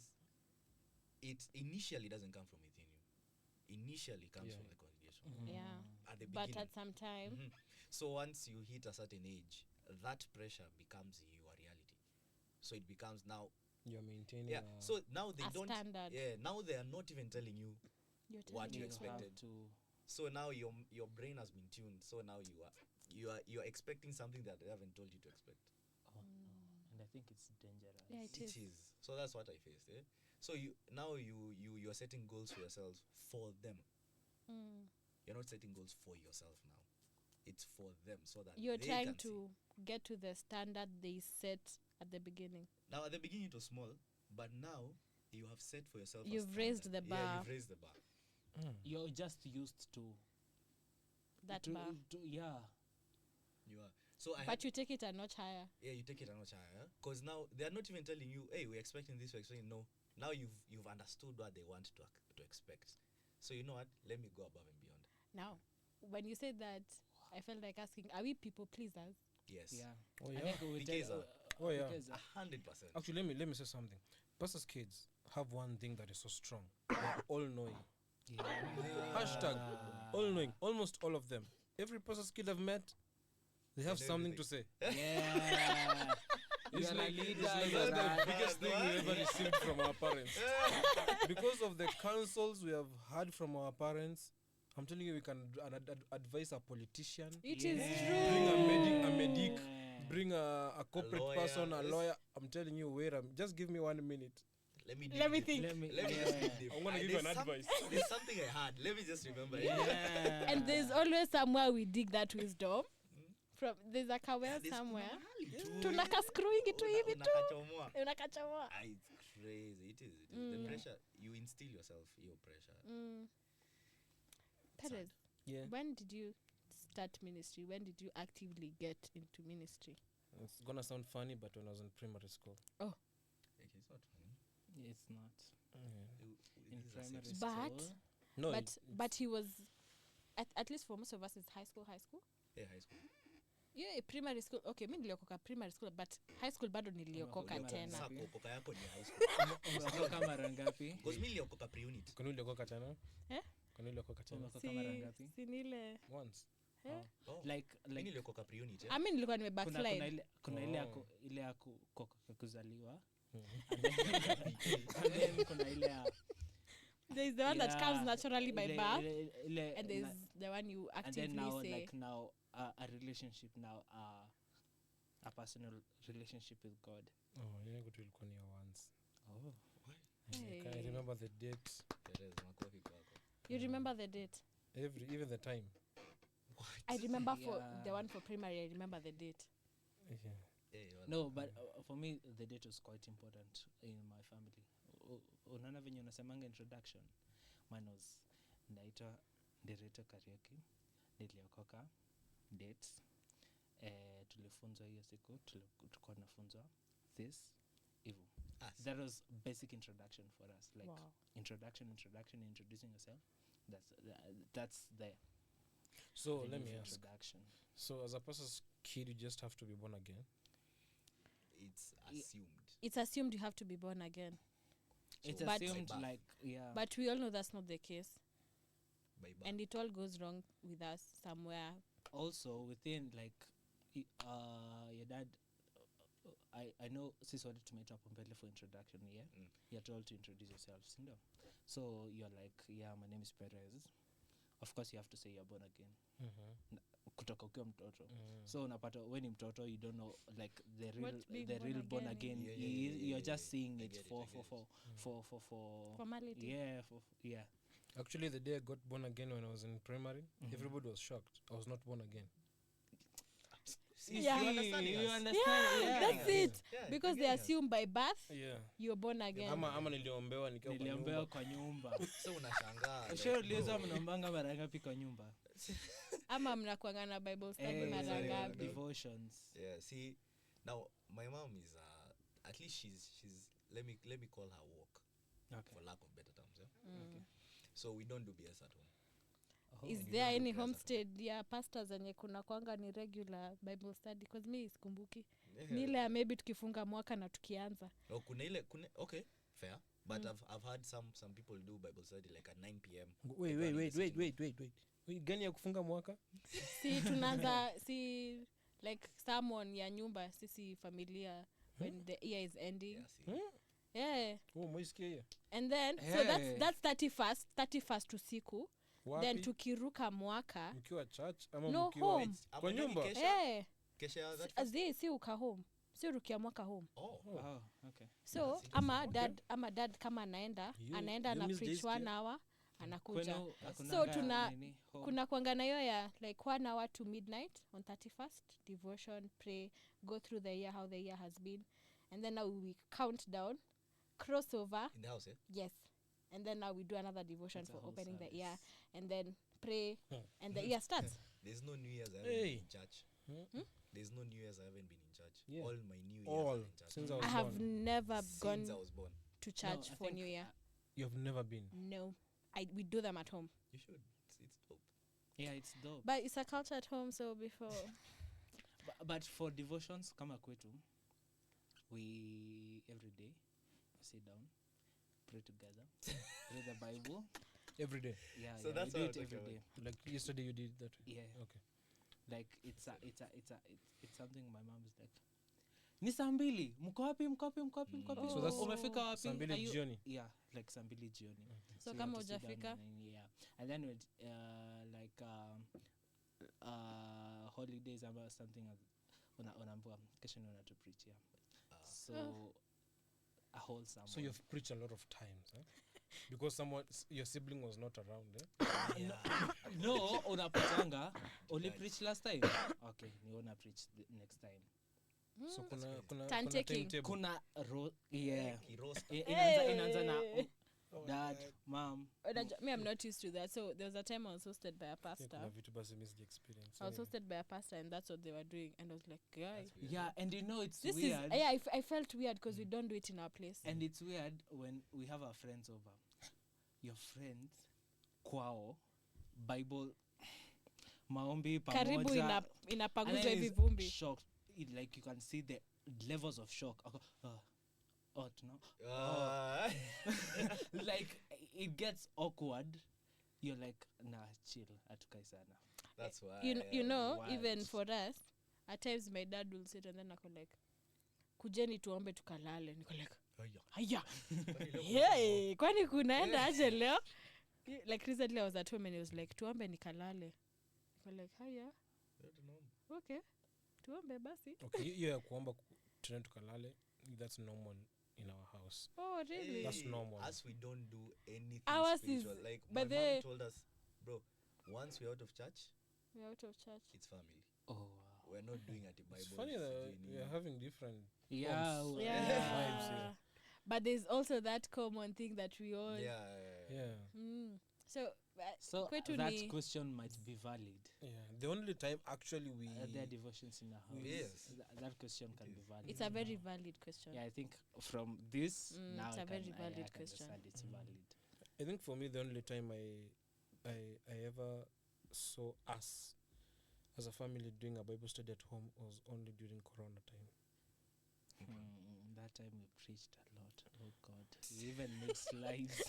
Speaker 3: it initially doesn't come from within you. Initially comes
Speaker 4: Yeah.
Speaker 3: from the congregation
Speaker 2: Yeah.
Speaker 3: at the
Speaker 2: But
Speaker 3: beginning.
Speaker 2: at some time,
Speaker 3: So once you hit a certain age, that pressure becomes your reality. So it becomes now.
Speaker 4: You're maintaining.
Speaker 3: Yeah. So now they
Speaker 2: a
Speaker 3: don't.
Speaker 2: standard.
Speaker 3: Yeah. Now they are not even telling you
Speaker 2: You're
Speaker 3: what
Speaker 2: telling
Speaker 3: you
Speaker 2: me to
Speaker 3: expected.
Speaker 1: Have to.
Speaker 3: So now your brain has been tuned. So now you're expecting something that they haven't told you to expect.
Speaker 1: And I think it's dangerous.
Speaker 2: Yeah, it is.
Speaker 3: So that's what I faced. So you're setting goals for yourselves for them. You're not setting goals for yourself now. It's for them, so that
Speaker 2: You're
Speaker 3: they
Speaker 2: trying
Speaker 3: can see.
Speaker 2: to get to the standard they set at the beginning.
Speaker 3: Now at the beginning it was small, but now you have set for yourself.
Speaker 2: You've raised the
Speaker 3: Yeah,
Speaker 2: bar.
Speaker 3: you've raised the bar.
Speaker 1: You're just used to
Speaker 2: That
Speaker 1: to,
Speaker 2: bar.
Speaker 1: yeah.
Speaker 3: You are. So
Speaker 2: But you take it a notch higher.
Speaker 3: yeah, you take it a notch higher, because now they are not even telling you, hey, we're expecting this, we're expecting no. Now you've understood what they want to expect. So you know what? Let me go above and beyond.
Speaker 2: Now, when you said that, I felt like asking, are we people pleasers?
Speaker 3: Yes.
Speaker 1: Yeah.
Speaker 4: Oh,
Speaker 1: I
Speaker 4: yeah?
Speaker 1: think we
Speaker 3: Because,
Speaker 1: tell,
Speaker 4: Oh, yeah.
Speaker 1: because,
Speaker 3: 100%.
Speaker 4: Actually, let me say something. Pastors' kids have one thing that is so strong. They're all-knowing. Hashtag all-knowing. Almost all of them. Every pastor's kid I've met, they have
Speaker 3: And
Speaker 4: something to
Speaker 3: everything.
Speaker 4: say.
Speaker 1: Yeah.
Speaker 4: It's
Speaker 1: You're a
Speaker 4: like,
Speaker 1: leader,
Speaker 4: it's like
Speaker 1: you're
Speaker 4: that's the
Speaker 1: a-
Speaker 4: biggest thing we ever received from our parents. Because of the counsels we have had from our parents, I'm telling you, we can advise a politician,
Speaker 2: It is
Speaker 4: bring
Speaker 2: true.
Speaker 4: a medic, bring a corporate
Speaker 3: lawyer,
Speaker 4: person, a
Speaker 3: yes.
Speaker 4: lawyer. I'm telling you, just give me 1 minute.
Speaker 3: Let me
Speaker 2: Let me
Speaker 3: dig deep.
Speaker 2: think.
Speaker 1: Let me.
Speaker 3: Let me just dig deep.
Speaker 4: I'm gonna give you an advice.
Speaker 3: There's something I had. Let me just remember.
Speaker 1: Yeah.
Speaker 2: And there's always somewhere we dig that wisdom. There's a kawel
Speaker 3: There's
Speaker 2: somewhere.
Speaker 3: kuna mahali tu.
Speaker 2: Tunaka screwing it hivi tu.
Speaker 3: Unakachomoa.
Speaker 2: Unakachomoa.
Speaker 3: It's crazy. It is. The pressure, you instill yourself your pressure.
Speaker 2: Perez,
Speaker 4: Yeah.
Speaker 2: when did you start ministry? When did you actively get into ministry?
Speaker 4: It's gonna sound funny, but when I was in primary school.
Speaker 3: Okay, it's not funny.
Speaker 1: It's not. In
Speaker 3: These are
Speaker 1: primary
Speaker 3: sex-
Speaker 2: But-
Speaker 1: school.
Speaker 4: No,
Speaker 2: But he was, at least for most of us, it's high school.
Speaker 3: Yeah, high school.
Speaker 2: Yeah, primary school. Okay, mi niliokoka primary school, but high school bado niliokoka
Speaker 1: Umeokoka
Speaker 2: tena.
Speaker 3: Sasa kuokoka yako ni high school.
Speaker 1: Umeokoka mara ngapi?
Speaker 3: Because mimi niliokoka pre-unit.
Speaker 4: Kwani uliokoka tena?
Speaker 2: Eh?
Speaker 4: Kwani uliokoka tena?
Speaker 1: Umeokoka mara ngapi?
Speaker 2: Si nile.
Speaker 4: Once.
Speaker 3: Oh.
Speaker 1: Like
Speaker 3: Mimi niliokoka pre-unit.
Speaker 2: I mean nilikuwa nime
Speaker 1: kuna
Speaker 2: backslide.
Speaker 1: ile
Speaker 4: Oh.
Speaker 1: ile ya kuzaliwa. And then kuna ile ya
Speaker 2: There's the one that comes naturally by
Speaker 1: ile-
Speaker 2: birth,
Speaker 1: ile-
Speaker 2: and there's the one you
Speaker 1: and
Speaker 2: actively
Speaker 1: then now
Speaker 2: say.
Speaker 1: like now a relationship now a personal relationship with God.
Speaker 4: Oh, yeah, good ilikuwa ni ya once.
Speaker 2: Hey.
Speaker 4: I remember the date.
Speaker 3: Perez, makofi kwako.
Speaker 2: You remember the date?
Speaker 4: Even the time.
Speaker 2: I remember for
Speaker 1: Yeah.
Speaker 2: the one for primary, I remember the date.
Speaker 4: Yeah.
Speaker 1: No, but for me the date was quite important in my family. Unaona venye unasemanga introduction, mine was naitwa Nderitu karaoke, niliokoka, dates, tulifunzwa hiyo siku, tulikuwa nafunzwa this hivyo. That was basic introduction for us, like
Speaker 2: Wow.
Speaker 1: introduction, introducing yourself. That's there.
Speaker 4: So
Speaker 1: The
Speaker 4: let
Speaker 1: new
Speaker 4: me ask.
Speaker 1: introduction.
Speaker 4: So as a pastor's kid, you just have to be born again.
Speaker 3: It's assumed.
Speaker 2: It's assumed you have to be born again.
Speaker 1: It's
Speaker 3: So
Speaker 2: But-
Speaker 1: assumed
Speaker 3: by birth,
Speaker 1: like
Speaker 2: But we all know that's not the case.
Speaker 3: by birth.
Speaker 2: And it all goes wrong with us somewhere.
Speaker 1: also within like your dad I know sisi wote tumeitwa hapo mbele for introduction, yeah. You're told to introduce yourself, sindo? So you're like, yeah, my name is Perez. Of course you have to say you're born again kutoka ukiwa mtoto. So unapata when ni mtoto you don't know like the real born again
Speaker 3: Yeah,
Speaker 1: you're just
Speaker 3: yeah.
Speaker 1: seeing
Speaker 3: I
Speaker 1: it
Speaker 3: get it,
Speaker 1: for
Speaker 3: I get
Speaker 1: for
Speaker 2: Formality.
Speaker 1: yeah.
Speaker 4: Actually, the day I got born again when I was in primary, everybody was shocked. I was not born again.
Speaker 2: Yeah.
Speaker 3: You understand?
Speaker 1: You
Speaker 3: us?
Speaker 1: understand?
Speaker 2: Yeah, that's it.
Speaker 3: Yeah,
Speaker 2: Because they
Speaker 3: you're getting us.
Speaker 2: assume by birth
Speaker 4: Yeah.
Speaker 2: you're born again.
Speaker 4: Ama niliombewa nikiwa kwa
Speaker 1: Niliambiwa
Speaker 4: nyumba.
Speaker 1: kwa nyumba.
Speaker 3: So unashangaa. like,
Speaker 1: Ushauliza
Speaker 3: bro,
Speaker 1: mnaombanga mara ngapi kwa nyumba?
Speaker 2: Ama mnakuanga na Bible study
Speaker 1: Eh,
Speaker 2: mara
Speaker 3: yeah,
Speaker 2: ngapi?
Speaker 1: devotions.
Speaker 3: Yeah, see, now my mom is at least she's let me call her walk,
Speaker 1: Okay.
Speaker 3: for lack of better terms. Yeah? So we don't do BS at home.
Speaker 2: Is
Speaker 3: And we
Speaker 2: there
Speaker 3: don't do
Speaker 2: any
Speaker 3: prayers at home.
Speaker 2: homestead ya pastors zenye kuna kwanga ni regular Bible study? Because mi sikumbuki.
Speaker 3: Yeah.
Speaker 2: Ni ile ya maybe tukifunga mwaka na tukianza.
Speaker 3: Oh, kuna okay, fair. But I've had some people do Bible study like at 9 p.m.
Speaker 4: Wait, gani ya kufunga mwaka?
Speaker 2: Si tunaanza like sermon ya nyumba sisi familia when the year is ending.
Speaker 3: Yeah, see.
Speaker 2: Yeah.
Speaker 4: Oh, mwisikia hiyo?
Speaker 2: And then so
Speaker 1: Hey.
Speaker 2: that's 31st usiku.
Speaker 4: Wapi?
Speaker 2: Then tukiruka mwaka.
Speaker 4: Mkiwa church ama
Speaker 2: No,
Speaker 4: mkiwa
Speaker 2: home.
Speaker 4: Kwa
Speaker 3: Ama
Speaker 4: nyumba?
Speaker 3: nani kesha?
Speaker 2: Eh,
Speaker 3: Kesha ya that first?
Speaker 2: si uka home. Si rukia mwaka home.
Speaker 3: Oh.
Speaker 1: Oh, okay.
Speaker 2: So
Speaker 3: That's
Speaker 2: ama
Speaker 3: interesting.
Speaker 2: dad kama anaenda
Speaker 4: You
Speaker 2: na
Speaker 4: miss
Speaker 2: preach
Speaker 4: this
Speaker 2: 1
Speaker 4: year?
Speaker 2: hour anakuja.
Speaker 1: Kwenu
Speaker 2: So
Speaker 1: hakunanga nini, home?
Speaker 2: kuna kwangana hiyo ya like 1 hour to midnight on 31st, devotion, pray, go through the year, how the year has been, and then now we count down, crossover,
Speaker 3: In the house, eh?
Speaker 2: yes, and then now we do another devotion
Speaker 1: It's a
Speaker 2: for
Speaker 1: whole
Speaker 2: opening the
Speaker 1: service.
Speaker 2: year, and then pray, and the year starts.
Speaker 3: There's no New Year's I haven't
Speaker 4: Hey.
Speaker 3: been in church. There's no New Year's I haven't been in church.
Speaker 4: Yeah.
Speaker 3: All my New Year's
Speaker 4: All
Speaker 3: are in church.
Speaker 4: since I was
Speaker 2: I have
Speaker 4: born.
Speaker 2: never
Speaker 3: Since
Speaker 2: gone
Speaker 3: I was born.
Speaker 2: to church
Speaker 1: I
Speaker 2: for
Speaker 1: think,
Speaker 2: New Year.
Speaker 4: You have never been.
Speaker 2: No, we do them at home,
Speaker 3: You should. It's dope.
Speaker 1: Yeah, it's dope.
Speaker 2: but it's a culture at home. So before,
Speaker 1: But for devotions kama kwetu, we every day sit down, pray together, read the Bible.
Speaker 4: Every day.
Speaker 1: Yeah,
Speaker 3: So
Speaker 1: yeah,
Speaker 3: that's
Speaker 1: we do
Speaker 3: what
Speaker 1: it
Speaker 3: I'm
Speaker 1: every
Speaker 3: talking
Speaker 1: day.
Speaker 4: Like yesterday you did that.
Speaker 1: Yeah,
Speaker 4: Okay.
Speaker 1: like it's something my mom is like, ni saa mbili, mko wapi?
Speaker 4: So that's
Speaker 1: Umefika wapi?
Speaker 4: saa mbili
Speaker 1: Are you-"
Speaker 4: jioni.
Speaker 1: Yeah, like saa mbili jioni.
Speaker 2: so
Speaker 1: you
Speaker 2: kama
Speaker 1: have to sit down
Speaker 2: hujafika,
Speaker 1: and then, yeah, and then with like holidays or something, unaambiwa kesho ni una to preach, yeah. So a whole sermon.
Speaker 4: So you've preached a lot of times, eh? Because your sibling was not around, eh?
Speaker 1: No, unapatanga only preach last time. Okay, ni una preach the next time.
Speaker 4: So kuna
Speaker 2: Turn taking.
Speaker 4: timetable.
Speaker 1: Kuna yeah.
Speaker 3: Kirosta.
Speaker 1: Inaanza na
Speaker 4: Oh,
Speaker 1: dad,
Speaker 4: yeah.
Speaker 1: mom.
Speaker 2: me, I'm not used to that. So there was a time I was hosted by a
Speaker 4: Yeah,
Speaker 2: pastor.
Speaker 4: kuna vitu basi miss the experience.
Speaker 2: I was
Speaker 4: Anyway.
Speaker 2: hosted by a pastor, and that's what they were doing. And I was like, guy,
Speaker 3: That's weird.
Speaker 1: Yeah, and you know it's
Speaker 2: this
Speaker 1: weird.
Speaker 2: is yeah. I felt weird because we don't do it in our place.
Speaker 1: And it's weird when we have our friends over. Your friends kwao Bible maombi
Speaker 2: Karibu
Speaker 1: pamoja. And
Speaker 2: inapanguzwa
Speaker 1: then
Speaker 2: hivi
Speaker 1: it's
Speaker 2: vumbi.
Speaker 1: shocked. Like you can see the levels of shock. No. Like it gets awkward. You're like, nah, chill, atukai sana.
Speaker 3: That's why.
Speaker 2: You know,
Speaker 1: wild.
Speaker 2: even for us, at times my dad will sit and then ako like, kujeni tuombe tukalale. Niko like, haya. Hey, kwani kunaenda aje leo? Like recently I was at home and he was like, tuombe nikalale. Niko like, haya. Okay. Tuombe basi.
Speaker 4: Okay, hiyo ya kuomba tena tukalale, that's normal in our house.
Speaker 2: Oh, really?
Speaker 4: That's normal.
Speaker 3: As we don't do anything
Speaker 2: Ours is-
Speaker 3: spiritual. Like
Speaker 2: but
Speaker 3: my
Speaker 2: they-
Speaker 3: mom told us, bro, once we're out of church,
Speaker 2: We're out of church.
Speaker 3: it's family.
Speaker 1: Oh wow.
Speaker 3: We're not doing at the Bible.
Speaker 4: It's funny that we are having different
Speaker 1: Yeah,
Speaker 4: forms.
Speaker 2: Yeah.
Speaker 4: Vibes, yeah.
Speaker 2: But there's also that common thing that we all.
Speaker 4: Yeah.
Speaker 2: So,
Speaker 1: So
Speaker 2: kwetu
Speaker 1: that
Speaker 2: ni-
Speaker 1: question might be valid.
Speaker 4: Yeah. The only time actually we
Speaker 1: There are devotions in the house.
Speaker 3: Yes.
Speaker 1: That question can be valid.
Speaker 2: it's a very valid question.
Speaker 1: Yeah, I think from this now
Speaker 2: it's a
Speaker 1: I
Speaker 2: very
Speaker 1: can,
Speaker 2: valid
Speaker 1: I can
Speaker 2: question.
Speaker 1: understand it's valid.
Speaker 4: I think for me the only time I ever saw us as a family doing a Bible study at home was only during Corona time.
Speaker 1: That time we preached a lot. Oh God, we even made slides.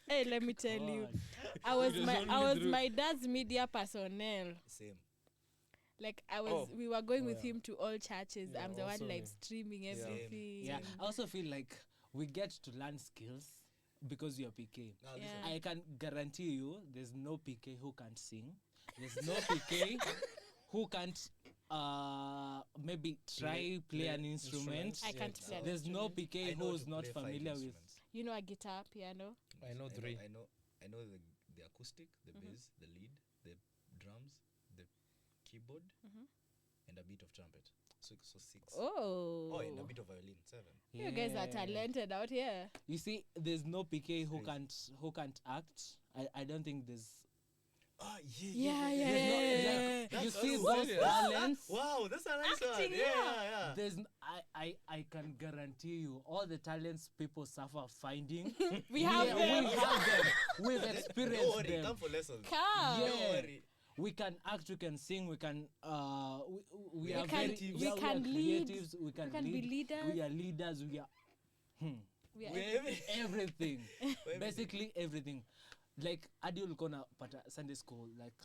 Speaker 2: Hey, let me tell you,
Speaker 1: God.
Speaker 2: I was
Speaker 4: It was only
Speaker 2: I was
Speaker 4: through-
Speaker 2: my dad's media personnel.
Speaker 3: Same.
Speaker 2: Like we were going with
Speaker 4: yeah.
Speaker 2: him to all churches.
Speaker 4: Yeah,
Speaker 2: I'm the one
Speaker 4: also
Speaker 2: live
Speaker 4: me.
Speaker 2: streaming
Speaker 4: Yeah.
Speaker 2: everything.
Speaker 1: Yeah, I also feel like we get to learn skills because you're PK.
Speaker 3: Now listen,
Speaker 2: Yeah.
Speaker 1: I can guarantee you there's no PK who can't sing. There's no PK who can't maybe try play an instrument.
Speaker 2: I can't play an
Speaker 1: There's no
Speaker 2: instrument.
Speaker 1: PK
Speaker 3: I know
Speaker 1: who's
Speaker 3: to
Speaker 1: not
Speaker 3: play 5
Speaker 1: familiar with.
Speaker 3: instruments.
Speaker 2: You know, a guitar, piano.
Speaker 4: I know three.
Speaker 3: I know the acoustic, the bass, the lead, the drums, the keyboard, and a bit of trumpet. So 6.
Speaker 2: Oh,
Speaker 3: and a bit of violin, 7.
Speaker 2: you guys are
Speaker 1: Yeah.
Speaker 2: talented out here.
Speaker 1: You see, there's no PK who
Speaker 3: crazy.
Speaker 1: can't act. I don't think there's.
Speaker 2: Yeah.
Speaker 1: You
Speaker 3: That's
Speaker 1: see
Speaker 3: true.
Speaker 1: those
Speaker 4: Serious?
Speaker 1: talents.
Speaker 3: Wow, that's a nice one.
Speaker 2: Acting,
Speaker 3: Yeah.
Speaker 1: There's I can guarantee you all the talents people suffer finding.
Speaker 2: We have them.
Speaker 1: We have them. We've
Speaker 3: Don't
Speaker 1: experienced
Speaker 3: worry,
Speaker 1: them.
Speaker 3: come for lessons.
Speaker 2: Come.
Speaker 1: Yeah.
Speaker 3: Don't worry.
Speaker 1: We can act, we can sing, we can we are
Speaker 2: can-
Speaker 1: very
Speaker 2: we
Speaker 1: yeah,
Speaker 2: can
Speaker 1: are
Speaker 2: lead,
Speaker 1: creatives, we can
Speaker 2: be
Speaker 1: lead,
Speaker 2: leaders.
Speaker 1: we are leaders, we are
Speaker 2: We are
Speaker 1: everything.
Speaker 3: Everything.
Speaker 1: Basically everything. Like Adi ulikuwa unapata Sunday school, like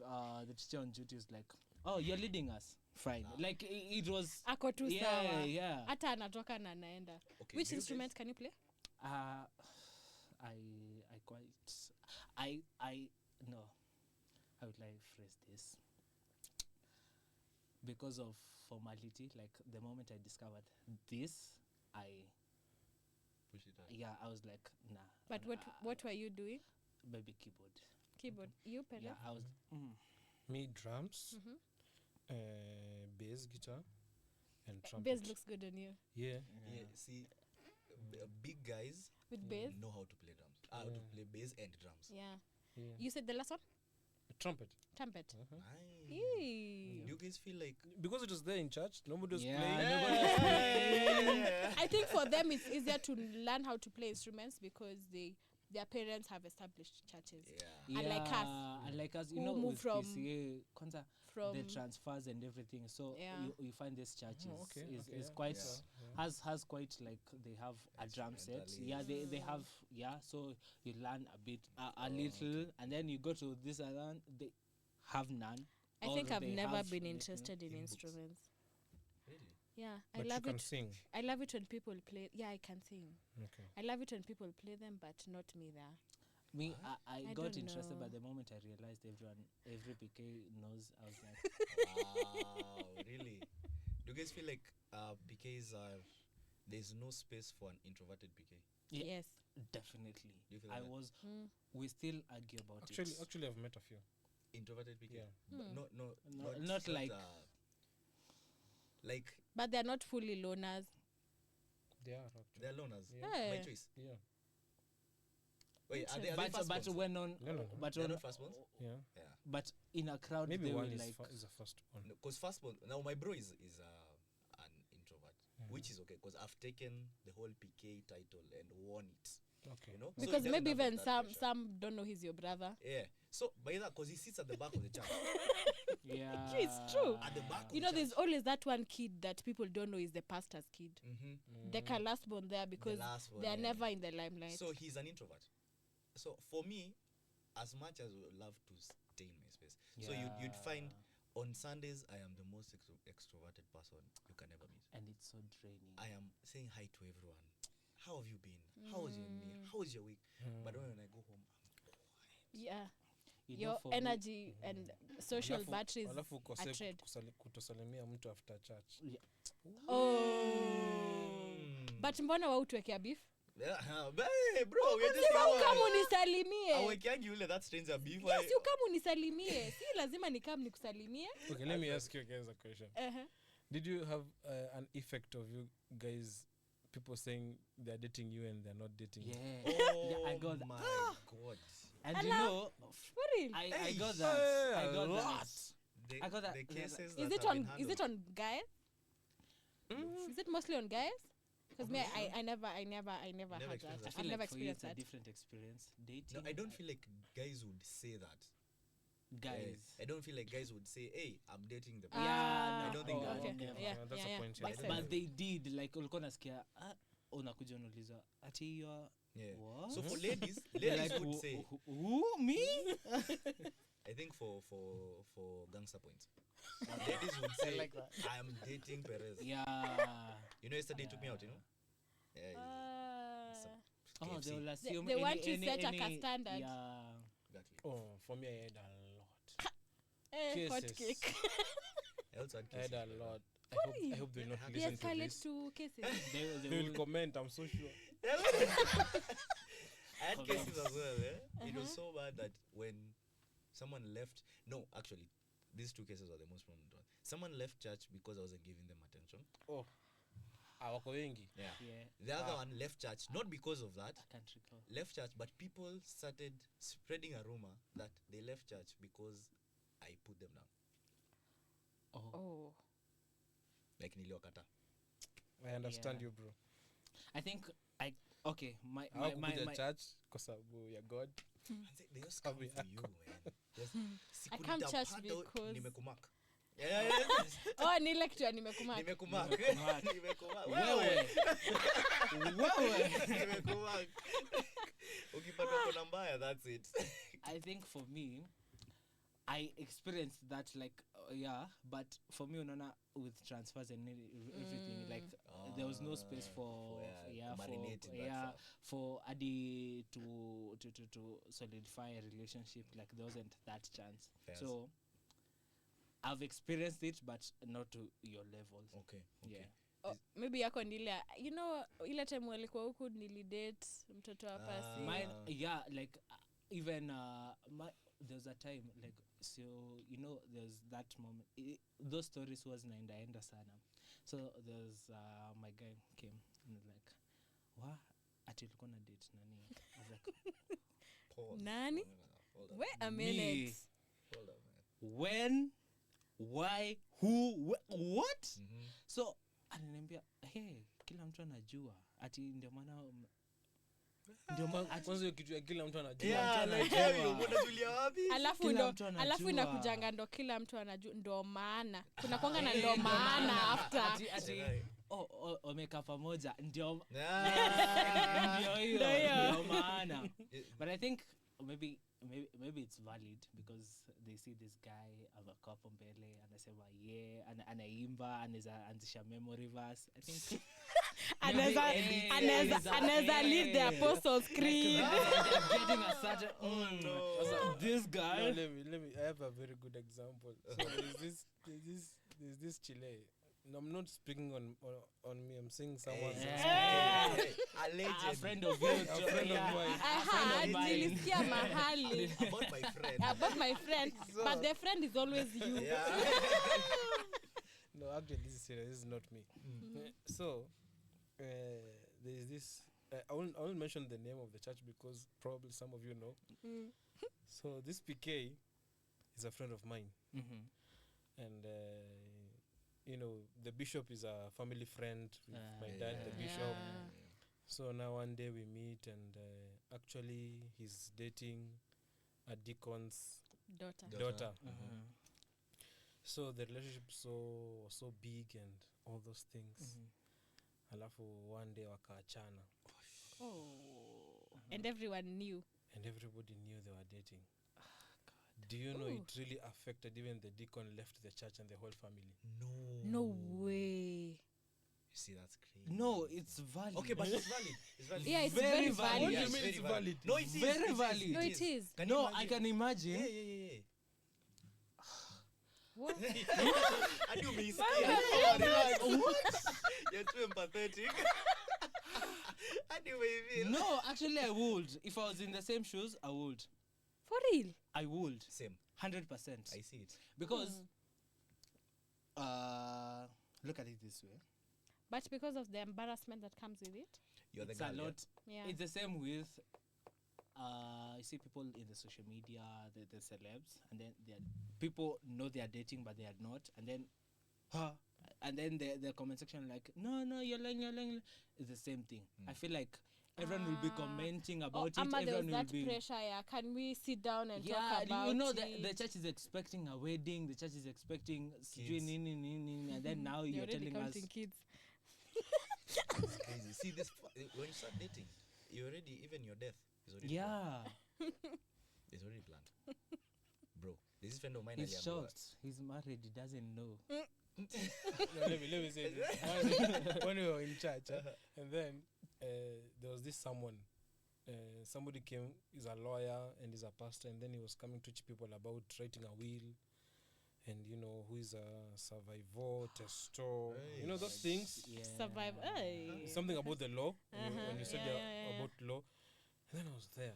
Speaker 1: the teacher on duty is like, oh, you're leading us. Fine. Like it was
Speaker 2: ako tu
Speaker 1: yeah,
Speaker 2: sawa.
Speaker 1: yeah.
Speaker 2: Hata anatoka na anaenda.
Speaker 3: Okay,
Speaker 2: Which
Speaker 3: do you
Speaker 2: instrument can you play?
Speaker 1: I quite I no. How would I phrase this? Because of formality, like the moment I discovered this,
Speaker 3: Push it out.
Speaker 1: yeah, I was like, nah.
Speaker 2: But what were you doing?
Speaker 1: Baby keyboard.
Speaker 2: Keyboard. You Pele?
Speaker 1: Yeah, I was.
Speaker 4: Me drums,
Speaker 2: Mhm.
Speaker 4: bass guitar, and trumpet.
Speaker 2: Bass looks good on you.
Speaker 4: Yeah.
Speaker 3: Yeah, see, big guys
Speaker 2: With bass?
Speaker 3: know how to play drums. How to play bass and drums.
Speaker 2: Yeah.
Speaker 4: Yeah.
Speaker 2: You said the last one?
Speaker 4: Trumpet.
Speaker 2: Trumpet.
Speaker 3: Aye.
Speaker 2: Yee.
Speaker 3: Do you guys feel like
Speaker 4: Because it was there in church, nobody was
Speaker 1: Yeah,
Speaker 4: playing.
Speaker 2: I think for them it's easier to learn how to play instruments because their parents have established churches.
Speaker 3: yeah.
Speaker 2: Unlike us,
Speaker 1: Unlike us, you
Speaker 2: who
Speaker 1: know,
Speaker 2: move
Speaker 1: with
Speaker 2: from-
Speaker 1: PCA, kwanza,
Speaker 2: From
Speaker 1: the transfers and everything. So
Speaker 2: Yeah.
Speaker 1: you find this church
Speaker 4: Oh, okay,
Speaker 1: is
Speaker 4: okay, yeah.
Speaker 1: quite
Speaker 3: Yeah.
Speaker 1: has quite like they have a drum set.
Speaker 3: Instrumental,
Speaker 1: Yeah, they have so you learn a bit a little, and then you go to this and then they have none.
Speaker 2: I
Speaker 1: or
Speaker 2: think I've
Speaker 1: they
Speaker 2: never
Speaker 1: have
Speaker 2: been
Speaker 1: little.
Speaker 2: interested in
Speaker 3: in books.
Speaker 2: instruments.
Speaker 3: Really?
Speaker 2: Yeah,
Speaker 4: But
Speaker 2: I
Speaker 4: you
Speaker 2: love
Speaker 4: can
Speaker 2: it.
Speaker 4: sing.
Speaker 2: I love it when people play. Yeah, I can sing.
Speaker 4: Okay.
Speaker 2: I love it when people play them, but not me there.
Speaker 1: Me, I
Speaker 2: I
Speaker 1: got
Speaker 2: don't
Speaker 1: interested,
Speaker 2: know.
Speaker 1: but the moment I realized every PK knows, I was like,
Speaker 3: Wow, really? Do you guys feel like PKs are there's no space for an introverted PK?
Speaker 1: Yeah.
Speaker 2: Yes.
Speaker 1: definitely.
Speaker 3: Do you feel
Speaker 1: I
Speaker 3: that?
Speaker 1: was.
Speaker 2: Mm.
Speaker 1: We still argue about it.
Speaker 4: Actually, I've met a few.
Speaker 3: Introverted PK?
Speaker 4: Yeah.
Speaker 3: But
Speaker 1: No, not like-
Speaker 3: like
Speaker 2: But they're not fully loners.
Speaker 4: They are actually.
Speaker 3: they're loners.
Speaker 4: Yeah.
Speaker 3: My
Speaker 2: Hey.
Speaker 3: choice.
Speaker 4: Yeah.
Speaker 3: Wait, are they
Speaker 1: but
Speaker 3: firstborns?
Speaker 1: when on
Speaker 4: No.
Speaker 1: but
Speaker 3: They're
Speaker 1: on
Speaker 3: not firstborns?
Speaker 4: Yeah.
Speaker 3: Yeah.
Speaker 1: but in a crowd
Speaker 4: Maybe
Speaker 1: they
Speaker 4: one
Speaker 1: will
Speaker 4: is,
Speaker 1: like
Speaker 4: is a first one.
Speaker 3: Because firstborn. Now my bro is an introvert, which is okay because I've taken the whole PK title and won it.
Speaker 4: Okay.
Speaker 3: You know. So
Speaker 2: Because
Speaker 3: he
Speaker 2: maybe
Speaker 3: doesn't have
Speaker 2: even
Speaker 3: that
Speaker 2: some
Speaker 3: pressure.
Speaker 2: some don't know he's your brother.
Speaker 3: Yeah. So by that, because he sits at the back of the church.
Speaker 1: yeah.
Speaker 2: It's true.
Speaker 3: At the back of
Speaker 2: You
Speaker 3: the
Speaker 2: know,
Speaker 3: church.
Speaker 2: there's always that one kid that people don't know is the pastor's kid.
Speaker 3: Mm-hmm.
Speaker 2: The last born there because
Speaker 3: last one,
Speaker 2: they're
Speaker 3: yeah.
Speaker 2: never in the limelight.
Speaker 3: So he's an introvert. So for me, as much as I would love to stay in my space, so you'd find on Sundays I am the most extroverted person you can ever meet.
Speaker 1: and it's so draining.
Speaker 3: I am saying hi to everyone. How have you been? How was your day? How was your week? But when I go home, I'm quiet.
Speaker 2: Yeah.
Speaker 1: You know,
Speaker 2: Your
Speaker 1: for me-
Speaker 2: energy and social batteries
Speaker 4: Alafu
Speaker 2: are tread.
Speaker 4: kutosalimia mtu after church.
Speaker 2: Oh. But mbona wautuwekea beef?
Speaker 3: Yeah, hey, bro, we're just
Speaker 2: Sema
Speaker 3: going.
Speaker 2: kama unisalimie.
Speaker 3: Usikiangi ule that stranger beef.
Speaker 2: Yes, you come unisalimie. Si lazima nikam nikusalimie.
Speaker 4: Okay, let me ask you guys a question. Did you have an effect of you guys, people saying they're dating you and they're not dating you?
Speaker 1: Yeah.
Speaker 3: Oh
Speaker 1: Yeah, I got that.
Speaker 3: my god.
Speaker 1: And you know,
Speaker 2: For real?
Speaker 1: I got that. I got that. I got that.
Speaker 3: The cases
Speaker 2: Is
Speaker 3: that
Speaker 2: it
Speaker 3: have
Speaker 2: on
Speaker 3: been
Speaker 2: is it
Speaker 3: handled.
Speaker 2: on guys? Is it mostly on guys? Because me, I never had that.
Speaker 3: experienced that.
Speaker 1: I feel
Speaker 2: I've never
Speaker 1: like for you
Speaker 2: experienced
Speaker 1: it's a
Speaker 2: that.
Speaker 1: different experience. Dating.
Speaker 3: No, I don't feel like guys would say that.
Speaker 1: guys.
Speaker 3: I don't feel like guys would say, "Hey, I'm dating the."
Speaker 1: Yeah,
Speaker 3: I don't think
Speaker 2: okay.
Speaker 1: never.
Speaker 2: Yeah,
Speaker 4: that's a
Speaker 2: yeah,
Speaker 4: point.
Speaker 2: makes
Speaker 3: But-
Speaker 2: sense.
Speaker 1: But they did, like ulikuwa nasikia unakuja unauliza ati you
Speaker 3: Yeah.
Speaker 1: what?
Speaker 3: So for ladies,
Speaker 1: They're
Speaker 3: ladies
Speaker 1: like,
Speaker 3: would say,
Speaker 1: who me?
Speaker 3: I think for gangster points, ladies would say,
Speaker 4: like that.
Speaker 3: "I'm dating Perez."
Speaker 1: Yeah.
Speaker 3: You know, yesterday he took me out. You know. Yeah. Some
Speaker 1: Oh,
Speaker 3: KFC.
Speaker 1: they will assume
Speaker 2: they want to
Speaker 1: any-
Speaker 2: set like a
Speaker 1: any-
Speaker 2: standard.
Speaker 1: Yeah.
Speaker 3: Exactly.
Speaker 4: Oh, for me, I had a lot.
Speaker 2: Hot
Speaker 4: Cases.
Speaker 2: cake.
Speaker 3: I also had
Speaker 4: I had
Speaker 3: cases
Speaker 4: a
Speaker 3: like that.
Speaker 4: lot. I hope they not
Speaker 3: Yeah,
Speaker 2: They
Speaker 4: listen to
Speaker 2: escalate
Speaker 4: this.
Speaker 2: to cases.
Speaker 1: They
Speaker 4: They will
Speaker 1: will-
Speaker 4: comment, I'm so sure.
Speaker 3: I had cases as well. It was so bad that when someone left, no, actually, these two cases are the most prominent ones. Someone left church because I wasn't giving them attention.
Speaker 4: Oh, wako wengi.
Speaker 3: Yeah.
Speaker 1: Yeah,
Speaker 3: The other one left church, not because of that,
Speaker 1: I can't recall.
Speaker 3: left church, but people started spreading a rumor that they left church because I put them down.
Speaker 2: Oh.
Speaker 3: Like niliwakata.
Speaker 4: I understand
Speaker 1: Yeah.
Speaker 4: you, bro.
Speaker 1: I think okay, my
Speaker 4: Hawakukuja church kwa sababu ya God.
Speaker 3: They just come
Speaker 4: Sabi
Speaker 3: for you, man. Just,
Speaker 2: I come church
Speaker 3: "Sikutapata,
Speaker 2: because-"
Speaker 3: nimekumark. Yeah.
Speaker 2: Oh, ni ile kitu ya nimekumark.
Speaker 3: Nimekumark.
Speaker 1: Nimekumark.
Speaker 3: Nimekumark.
Speaker 1: Wewe. Wewe.
Speaker 3: Nimekumark. Ukipata kona mbaya, that's it.
Speaker 1: I think for me, I experienced that like yeah, but for me unaona with transfers and everything like there was no space for for Adi to solidify a relationship. Like there wasn't that chance.
Speaker 3: Yes.
Speaker 1: So I've experienced it, but not to your levels.
Speaker 3: Okay.
Speaker 1: Yeah.
Speaker 2: Oh, maybe yako ni ile, you know, ile time walikuwa huku nilidate mtoto wa pasi.
Speaker 1: Mine, yeah, like even there's a time like so you know there's that moment those stories was naenda sana. So there's my guy came and was like, "Wa ati ulikuwa na date nani?" I was like,
Speaker 3: Pause.
Speaker 2: Nani?
Speaker 3: Hold on.
Speaker 2: Wait a minute.
Speaker 3: Hold on, man.
Speaker 1: when, why, who, what?
Speaker 3: Mhm.
Speaker 1: So ananiambia, hey, kila mtu anajua ati ndio maana
Speaker 4: Kwanza hiyo kitu ya kila mtu anajua.
Speaker 3: Yeah,
Speaker 1: mtu
Speaker 3: like,
Speaker 1: anajua.
Speaker 3: hey, unajulia wapi?
Speaker 1: Kila mtu anajua.
Speaker 2: Alafu inakujanga ndo kila mtu anajua ndo maana. Kuna kwanga na ndo maana after.
Speaker 1: ati wameka pamoja ndio
Speaker 3: Ah.
Speaker 1: ndio hiyo ndio maana. But I think maybe it's valid because they see this guy amekuwa hapo mbele anasema anaimba anaweza memory verse. I think
Speaker 2: anaweza lead the Apostles' Creed.
Speaker 1: they're getting a certain
Speaker 3: no.
Speaker 1: this guy.
Speaker 4: No, let me. I have a very good example. So there's this Chile. No, I'm not speaking on me. I'm saying someone.
Speaker 1: Yeah.
Speaker 3: A legend.
Speaker 1: A friend of yours.
Speaker 4: A friend of mine.
Speaker 2: Aha, nilisikia mahali
Speaker 3: About my friend.
Speaker 2: about my friend, but the friend is always you.
Speaker 3: Yeah.
Speaker 4: No, actually, this is serious. This is not me. So there's this. I won't mention the name of the church because probably some of you know. So this PK is a friend of mine, and you know the bishop is a family friend with my dad, the bishop. So now one day we meet, and actually he's dating a deacon's daughter. So the relationship was so big and all those things. Alafu one day wakaachana.
Speaker 2: And everyone knew.
Speaker 4: And everybody knew they were dating. Do you know it really affected even the deacon left the church and the whole family?
Speaker 2: No way.
Speaker 3: You see, that's crazy.
Speaker 1: No, it's valid.
Speaker 3: Okay, but it's valid. It's valid.
Speaker 2: Yeah, it's
Speaker 1: Very
Speaker 2: very
Speaker 1: valid.
Speaker 2: valid.
Speaker 4: What do
Speaker 3: Yeah,
Speaker 4: you
Speaker 3: it's
Speaker 4: mean
Speaker 3: very
Speaker 4: it's valid?
Speaker 3: No, it is.
Speaker 1: Very
Speaker 3: it is,
Speaker 1: valid.
Speaker 2: No, it is.
Speaker 3: Can
Speaker 1: No,
Speaker 3: you
Speaker 1: I
Speaker 3: imagine?
Speaker 1: can imagine.
Speaker 3: Yeah.
Speaker 2: What?
Speaker 3: Hadi umeisikia. Oh, relax. You're too empathetic. Hadi umeivia.
Speaker 1: No, actually I would. If I was in the same shoes, I would.
Speaker 2: For real?
Speaker 1: I would.
Speaker 3: Same.
Speaker 1: 100%.
Speaker 3: I see it.
Speaker 1: Because, look at it this way.
Speaker 2: But because of the embarrassment that comes with it?
Speaker 3: You're the
Speaker 1: It's
Speaker 3: girl.
Speaker 1: a
Speaker 3: yeah?
Speaker 1: lot.
Speaker 2: Yeah.
Speaker 1: It's the same with, you see people in the social media, the celebs, and then people know they are dating, but they are not. And then, and then the comment section like, no, you're lying. It's the same thing. I feel like everyone will be commenting about it.
Speaker 2: Amma, there was
Speaker 1: Everyone will
Speaker 2: that
Speaker 1: be
Speaker 2: pressure, yeah. Can we sit down and
Speaker 1: yeah,
Speaker 2: talk about
Speaker 1: you know
Speaker 2: it?
Speaker 1: the church is expecting a wedding. The church is expecting
Speaker 3: Kids.
Speaker 1: and then now
Speaker 2: They're
Speaker 1: you're
Speaker 2: already
Speaker 1: telling us
Speaker 2: counting kids.
Speaker 3: It's crazy. See this when you start dating, you already even your death is already planned. It's already planned. Bro, there's this friend of mine.
Speaker 1: He's
Speaker 3: aliambiwa-
Speaker 1: shocked. He's married. He doesn't know.
Speaker 4: No, let me say this. When we were in church, and then there was this someone. Somebody came. He's a lawyer and he's a pastor, and then he was coming to teach people about writing a will, and who is a survivor, testo, those things.
Speaker 1: Yeah.
Speaker 2: Survive. Hey.
Speaker 4: Something about the law. When you said
Speaker 2: Yeah.
Speaker 4: about law, and then I was there,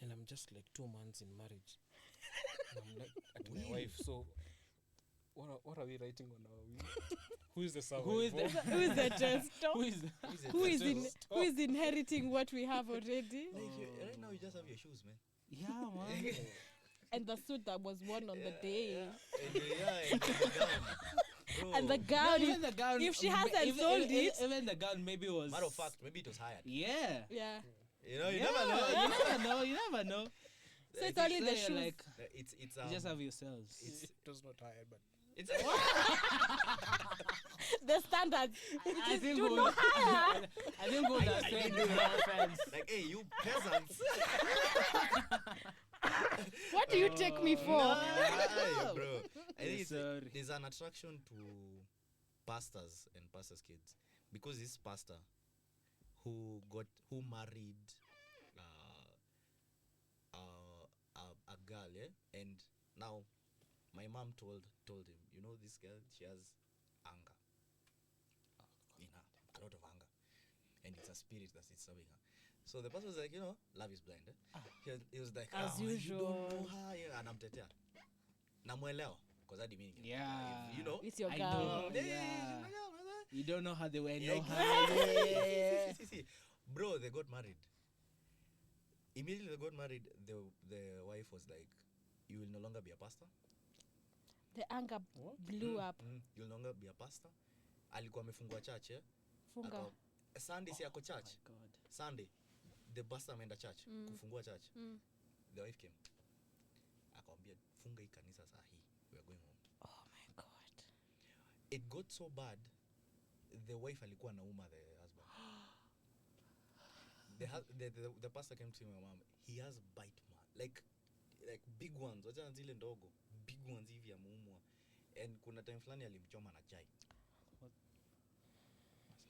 Speaker 4: and I'm just like 2 months in marriage. And I'm like at my wife. So, what are we writing on our will? Who is the survivor?
Speaker 1: Who is the
Speaker 2: Who is the testo?
Speaker 1: who is the
Speaker 2: Who is inheriting what we have already?
Speaker 3: Like right now, you just have your shoes, man.
Speaker 1: yeah, man.
Speaker 2: And the suit that was worn on the day.
Speaker 3: And the gown. Bro.
Speaker 2: And the
Speaker 1: No,
Speaker 2: gown.
Speaker 1: even the gown.
Speaker 2: if she hasn't
Speaker 1: even,
Speaker 2: sold
Speaker 1: even,
Speaker 2: it.
Speaker 1: even the gown maybe was.
Speaker 3: Matter of fact, maybe it was hired.
Speaker 1: Yeah.
Speaker 2: Yeah.
Speaker 3: You know, you
Speaker 1: Yeah,
Speaker 3: never know.
Speaker 1: You never know. You never know.
Speaker 2: So it's only
Speaker 1: So
Speaker 2: the
Speaker 1: you're
Speaker 2: shoes.
Speaker 1: like,
Speaker 3: It's
Speaker 1: you just have yourselves.
Speaker 4: It was not hired, but
Speaker 3: it's
Speaker 2: The standards.
Speaker 1: I think
Speaker 2: do
Speaker 1: we'll,
Speaker 2: not hire.
Speaker 1: I think we'll have said no offense.
Speaker 3: like, hey, you peasants.
Speaker 2: What do you take me for?
Speaker 3: Aye, bro. I think
Speaker 1: Sorry.
Speaker 3: there's an attraction to pastors and pastors' kids because this pastor who married a girl, yeah, and now my mom told him, this girl, she has anger, a lot of anger, and it's a spirit that's disturbing her. So the pastor was like, love is blind. He was like,
Speaker 2: As
Speaker 3: you
Speaker 2: usual.
Speaker 3: don't know her, yeah, anamtetea. Namuelewa, because that meaning.
Speaker 1: Yeah.
Speaker 2: It's your
Speaker 1: I
Speaker 2: girl.
Speaker 1: know.
Speaker 3: Yeah,
Speaker 1: Yeah.
Speaker 3: she's my girl, brother.
Speaker 1: You don't know how they were.
Speaker 3: Yeah,
Speaker 1: No how. Yeah.
Speaker 3: see. Bro, they got married. Immediately they got married, the wife was like, you will no longer be a pastor.
Speaker 2: The anger blew up.
Speaker 3: You will no longer be a pastor. Alikuwa amefungua church, eh?
Speaker 2: Funga.
Speaker 3: Sunday si ako church.
Speaker 1: Oh my God.
Speaker 3: Sunday, the pastor ameenda church, kufungua church. The wife came. Akamwambia, funga hii kanisa saa hii. We are going home.
Speaker 2: Oh my God.
Speaker 3: It got so bad, the wife alikuwa nauma the husband. The pastor came to my mom. He has bite mark, like big ones. Wacha zile ndogo, big ones hivi ameumwa. And kuna time fulani alimchoma na chai.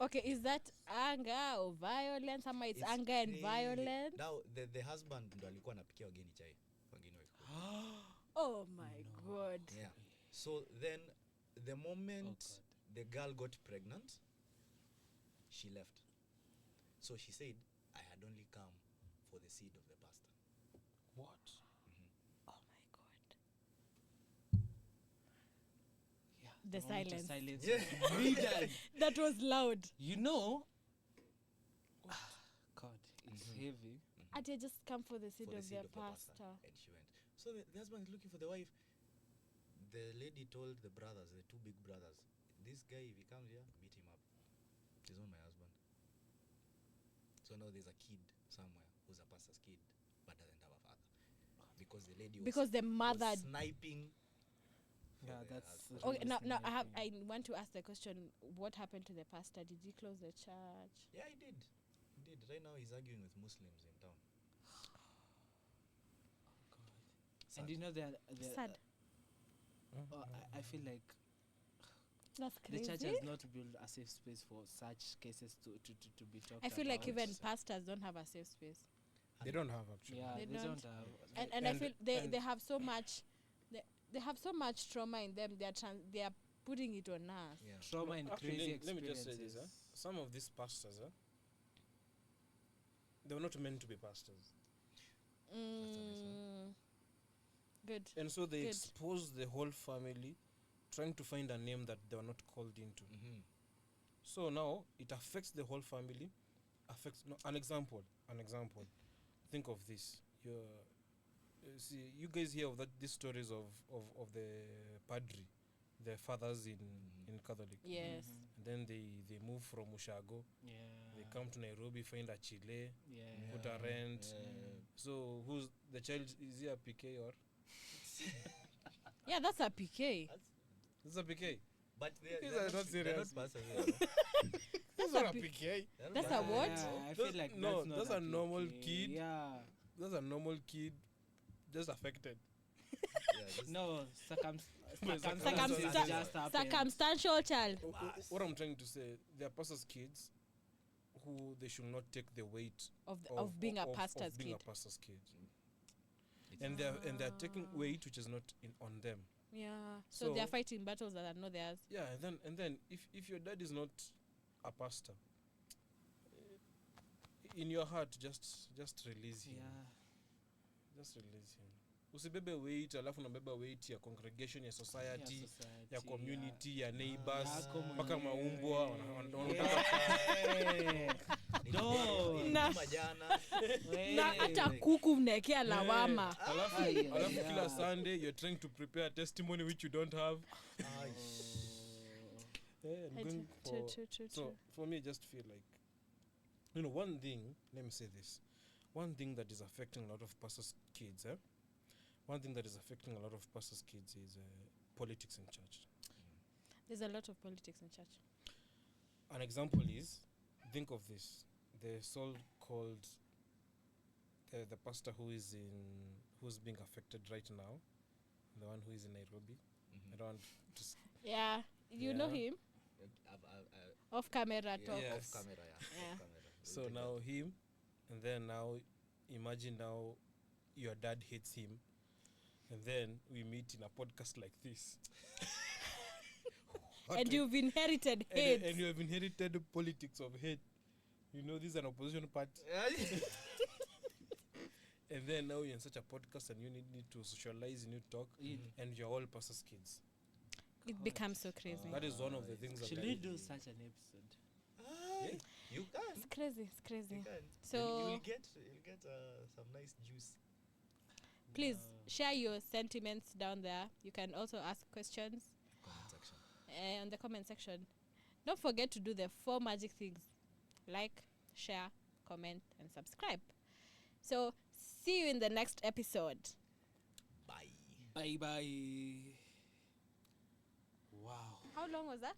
Speaker 2: Okay, is that anger or violence? Ama it's anger and
Speaker 3: crazy.
Speaker 2: violence?
Speaker 3: Now the husband ndo alikuwa anapikia wageni chai. Wageni wakikuja.
Speaker 2: Oh my God.
Speaker 3: Yeah. So then the moment the girl got pregnant, she left. So she said, I had only come for the seed of the pastor.
Speaker 4: what?
Speaker 2: Oh my God.
Speaker 1: Yeah.
Speaker 2: The
Speaker 1: moment of
Speaker 2: silence.
Speaker 1: silence.
Speaker 3: Yeah.
Speaker 1: Needed.
Speaker 2: That was loud.
Speaker 1: You know. God, it's heavy.
Speaker 2: I did just come for the seed
Speaker 3: For the
Speaker 2: of
Speaker 3: seed
Speaker 2: their
Speaker 3: of the pastor.
Speaker 2: pastor.
Speaker 3: And she went. So the husband is looking for the wife. The lady told the brothers, the two big brothers, this guy, if he comes here, beat him up. He's not my husband. So now there's a kid somewhere who's a pastor's kid but doesn't have a father. Because the lady was,
Speaker 2: Because the mother.
Speaker 3: was sniping. for
Speaker 1: Yeah,
Speaker 3: the
Speaker 1: that's
Speaker 3: husband.
Speaker 2: Okay, now I
Speaker 1: fascinating.
Speaker 2: want to ask the question: what happened to the pastor? Did he close the church?
Speaker 3: Yeah, he did. He did. Right now he's arguing with Muslims in town.
Speaker 1: And you know they're
Speaker 2: Sad.
Speaker 1: I feel like
Speaker 2: That's
Speaker 1: the
Speaker 2: crazy.
Speaker 1: church has not built a safe space for such cases to be talked about.
Speaker 2: I feel like even pastors don't have a safe space.
Speaker 4: They don't have actually.
Speaker 1: yeah,
Speaker 2: They
Speaker 1: they
Speaker 2: don't.
Speaker 1: don't have.
Speaker 2: And I
Speaker 4: And-
Speaker 2: feel they
Speaker 4: and-
Speaker 2: have so much. They have so much trauma in them. They are putting it on us.
Speaker 3: Yeah.
Speaker 1: Trauma and
Speaker 4: Actually,
Speaker 1: crazy
Speaker 4: let me
Speaker 1: experiences.
Speaker 4: just say this. Some of these pastors, they were not meant to be pastors.
Speaker 2: Mm. Good.
Speaker 4: And so they
Speaker 2: Good.
Speaker 4: expose the whole family, trying to find a name that they were not called into.
Speaker 3: Mhm.
Speaker 4: So now it affects the whole family. Affects no, an example. Think of this. See, you guys hear of these stories of the padri, the fathers in Catholic.
Speaker 2: Yes.
Speaker 4: And then they move from Ushago.
Speaker 1: Yeah.
Speaker 4: They come to Nairobi, find a chile,
Speaker 1: Yeah.
Speaker 4: put a rent.
Speaker 3: Yeah.
Speaker 4: So who's the child? Is he a PK or?
Speaker 2: Yeah, that's a PK.
Speaker 4: This is a PK.
Speaker 3: But
Speaker 4: These
Speaker 3: they're
Speaker 4: are not
Speaker 3: they're
Speaker 4: serious.
Speaker 3: not persevere.
Speaker 4: That's
Speaker 2: a
Speaker 4: not a
Speaker 2: P-
Speaker 4: PK.
Speaker 3: They're
Speaker 2: That's
Speaker 3: not
Speaker 2: a what?
Speaker 3: persevere.
Speaker 1: I feel like
Speaker 4: No,
Speaker 1: that's not
Speaker 4: that's a normal
Speaker 1: PK.
Speaker 4: kid.
Speaker 1: Yeah.
Speaker 4: That's a normal kid, just affected.
Speaker 3: Yeah, just-
Speaker 1: No,
Speaker 4: Circumstances
Speaker 1: circumstances just happen.
Speaker 2: Circumstantial child.
Speaker 4: What I'm trying to say, there are pastors' kids who they should not take the weight
Speaker 2: Of being a pastor's
Speaker 4: being
Speaker 2: kid.
Speaker 4: a pastor's kid.
Speaker 3: It's-
Speaker 4: And they're taking weight which is not on them.
Speaker 2: Yeah. So
Speaker 4: So-
Speaker 2: they're fighting battles that are not theirs.
Speaker 4: Yeah, and then if your dad is not a pastor, in your heart just release him.
Speaker 1: Yeah.
Speaker 4: Just release him. Usibebe weight alafu unabeba weight ya congregation ya society,
Speaker 1: society,
Speaker 4: ya community, ya neighbors,
Speaker 1: yako
Speaker 4: mpaka
Speaker 1: mwenyewe.
Speaker 4: maumbwa
Speaker 1: Yeah. No.
Speaker 2: Na-
Speaker 3: Kama jana.
Speaker 2: Na hata kuku mnaekea lawama.
Speaker 4: alafu
Speaker 1: yeah.
Speaker 4: kila Sunday you're trying to prepare a testimony which you don't have. And going
Speaker 2: True.
Speaker 4: so for me, I just feel like, one thing, let me say this. One thing that is affecting a lot of pastors' kids, one thing that is affecting a lot of pastors' kids is politics in church.
Speaker 2: There's a lot of politics in church.
Speaker 4: An example is, think of this, the so-called, the pastor who's being affected right now, the one who is in Nairobi.
Speaker 3: Mhm.
Speaker 4: I don't want to
Speaker 2: Yeah. You know
Speaker 4: Yeah.
Speaker 2: him?
Speaker 3: I've-
Speaker 2: Off camera
Speaker 3: yeah,
Speaker 2: talk.
Speaker 4: Yeah.
Speaker 3: off camera, yeah.
Speaker 2: Yeah.
Speaker 3: Off camera. We'll
Speaker 4: So
Speaker 3: take that.
Speaker 4: now him, and then now imagine now your dad hates him, and then we meet in a podcast like this.
Speaker 2: And you've inherited
Speaker 4: and,
Speaker 2: hate.
Speaker 4: and you have inherited politics of hate. This is an opposition party. And then now you're in such a podcast and you need to socialize, you need to talk, and you're all pastors' kids.
Speaker 2: It becomes so crazy.
Speaker 4: That is one of the things that
Speaker 1: Should
Speaker 4: I
Speaker 1: we do such an episode?
Speaker 3: You can.
Speaker 2: It's crazy. It's crazy.
Speaker 3: You can.
Speaker 2: So-
Speaker 3: you'll get some nice juice.
Speaker 2: Please share your sentiments down there. You can also ask questions
Speaker 3: Comment section.
Speaker 2: in the comment section. Don't forget to do the 4 magic things: like, share, comment, and subscribe. So see you in the next episode.
Speaker 3: Bye.
Speaker 1: Bye bye. Wow.
Speaker 2: How long was that?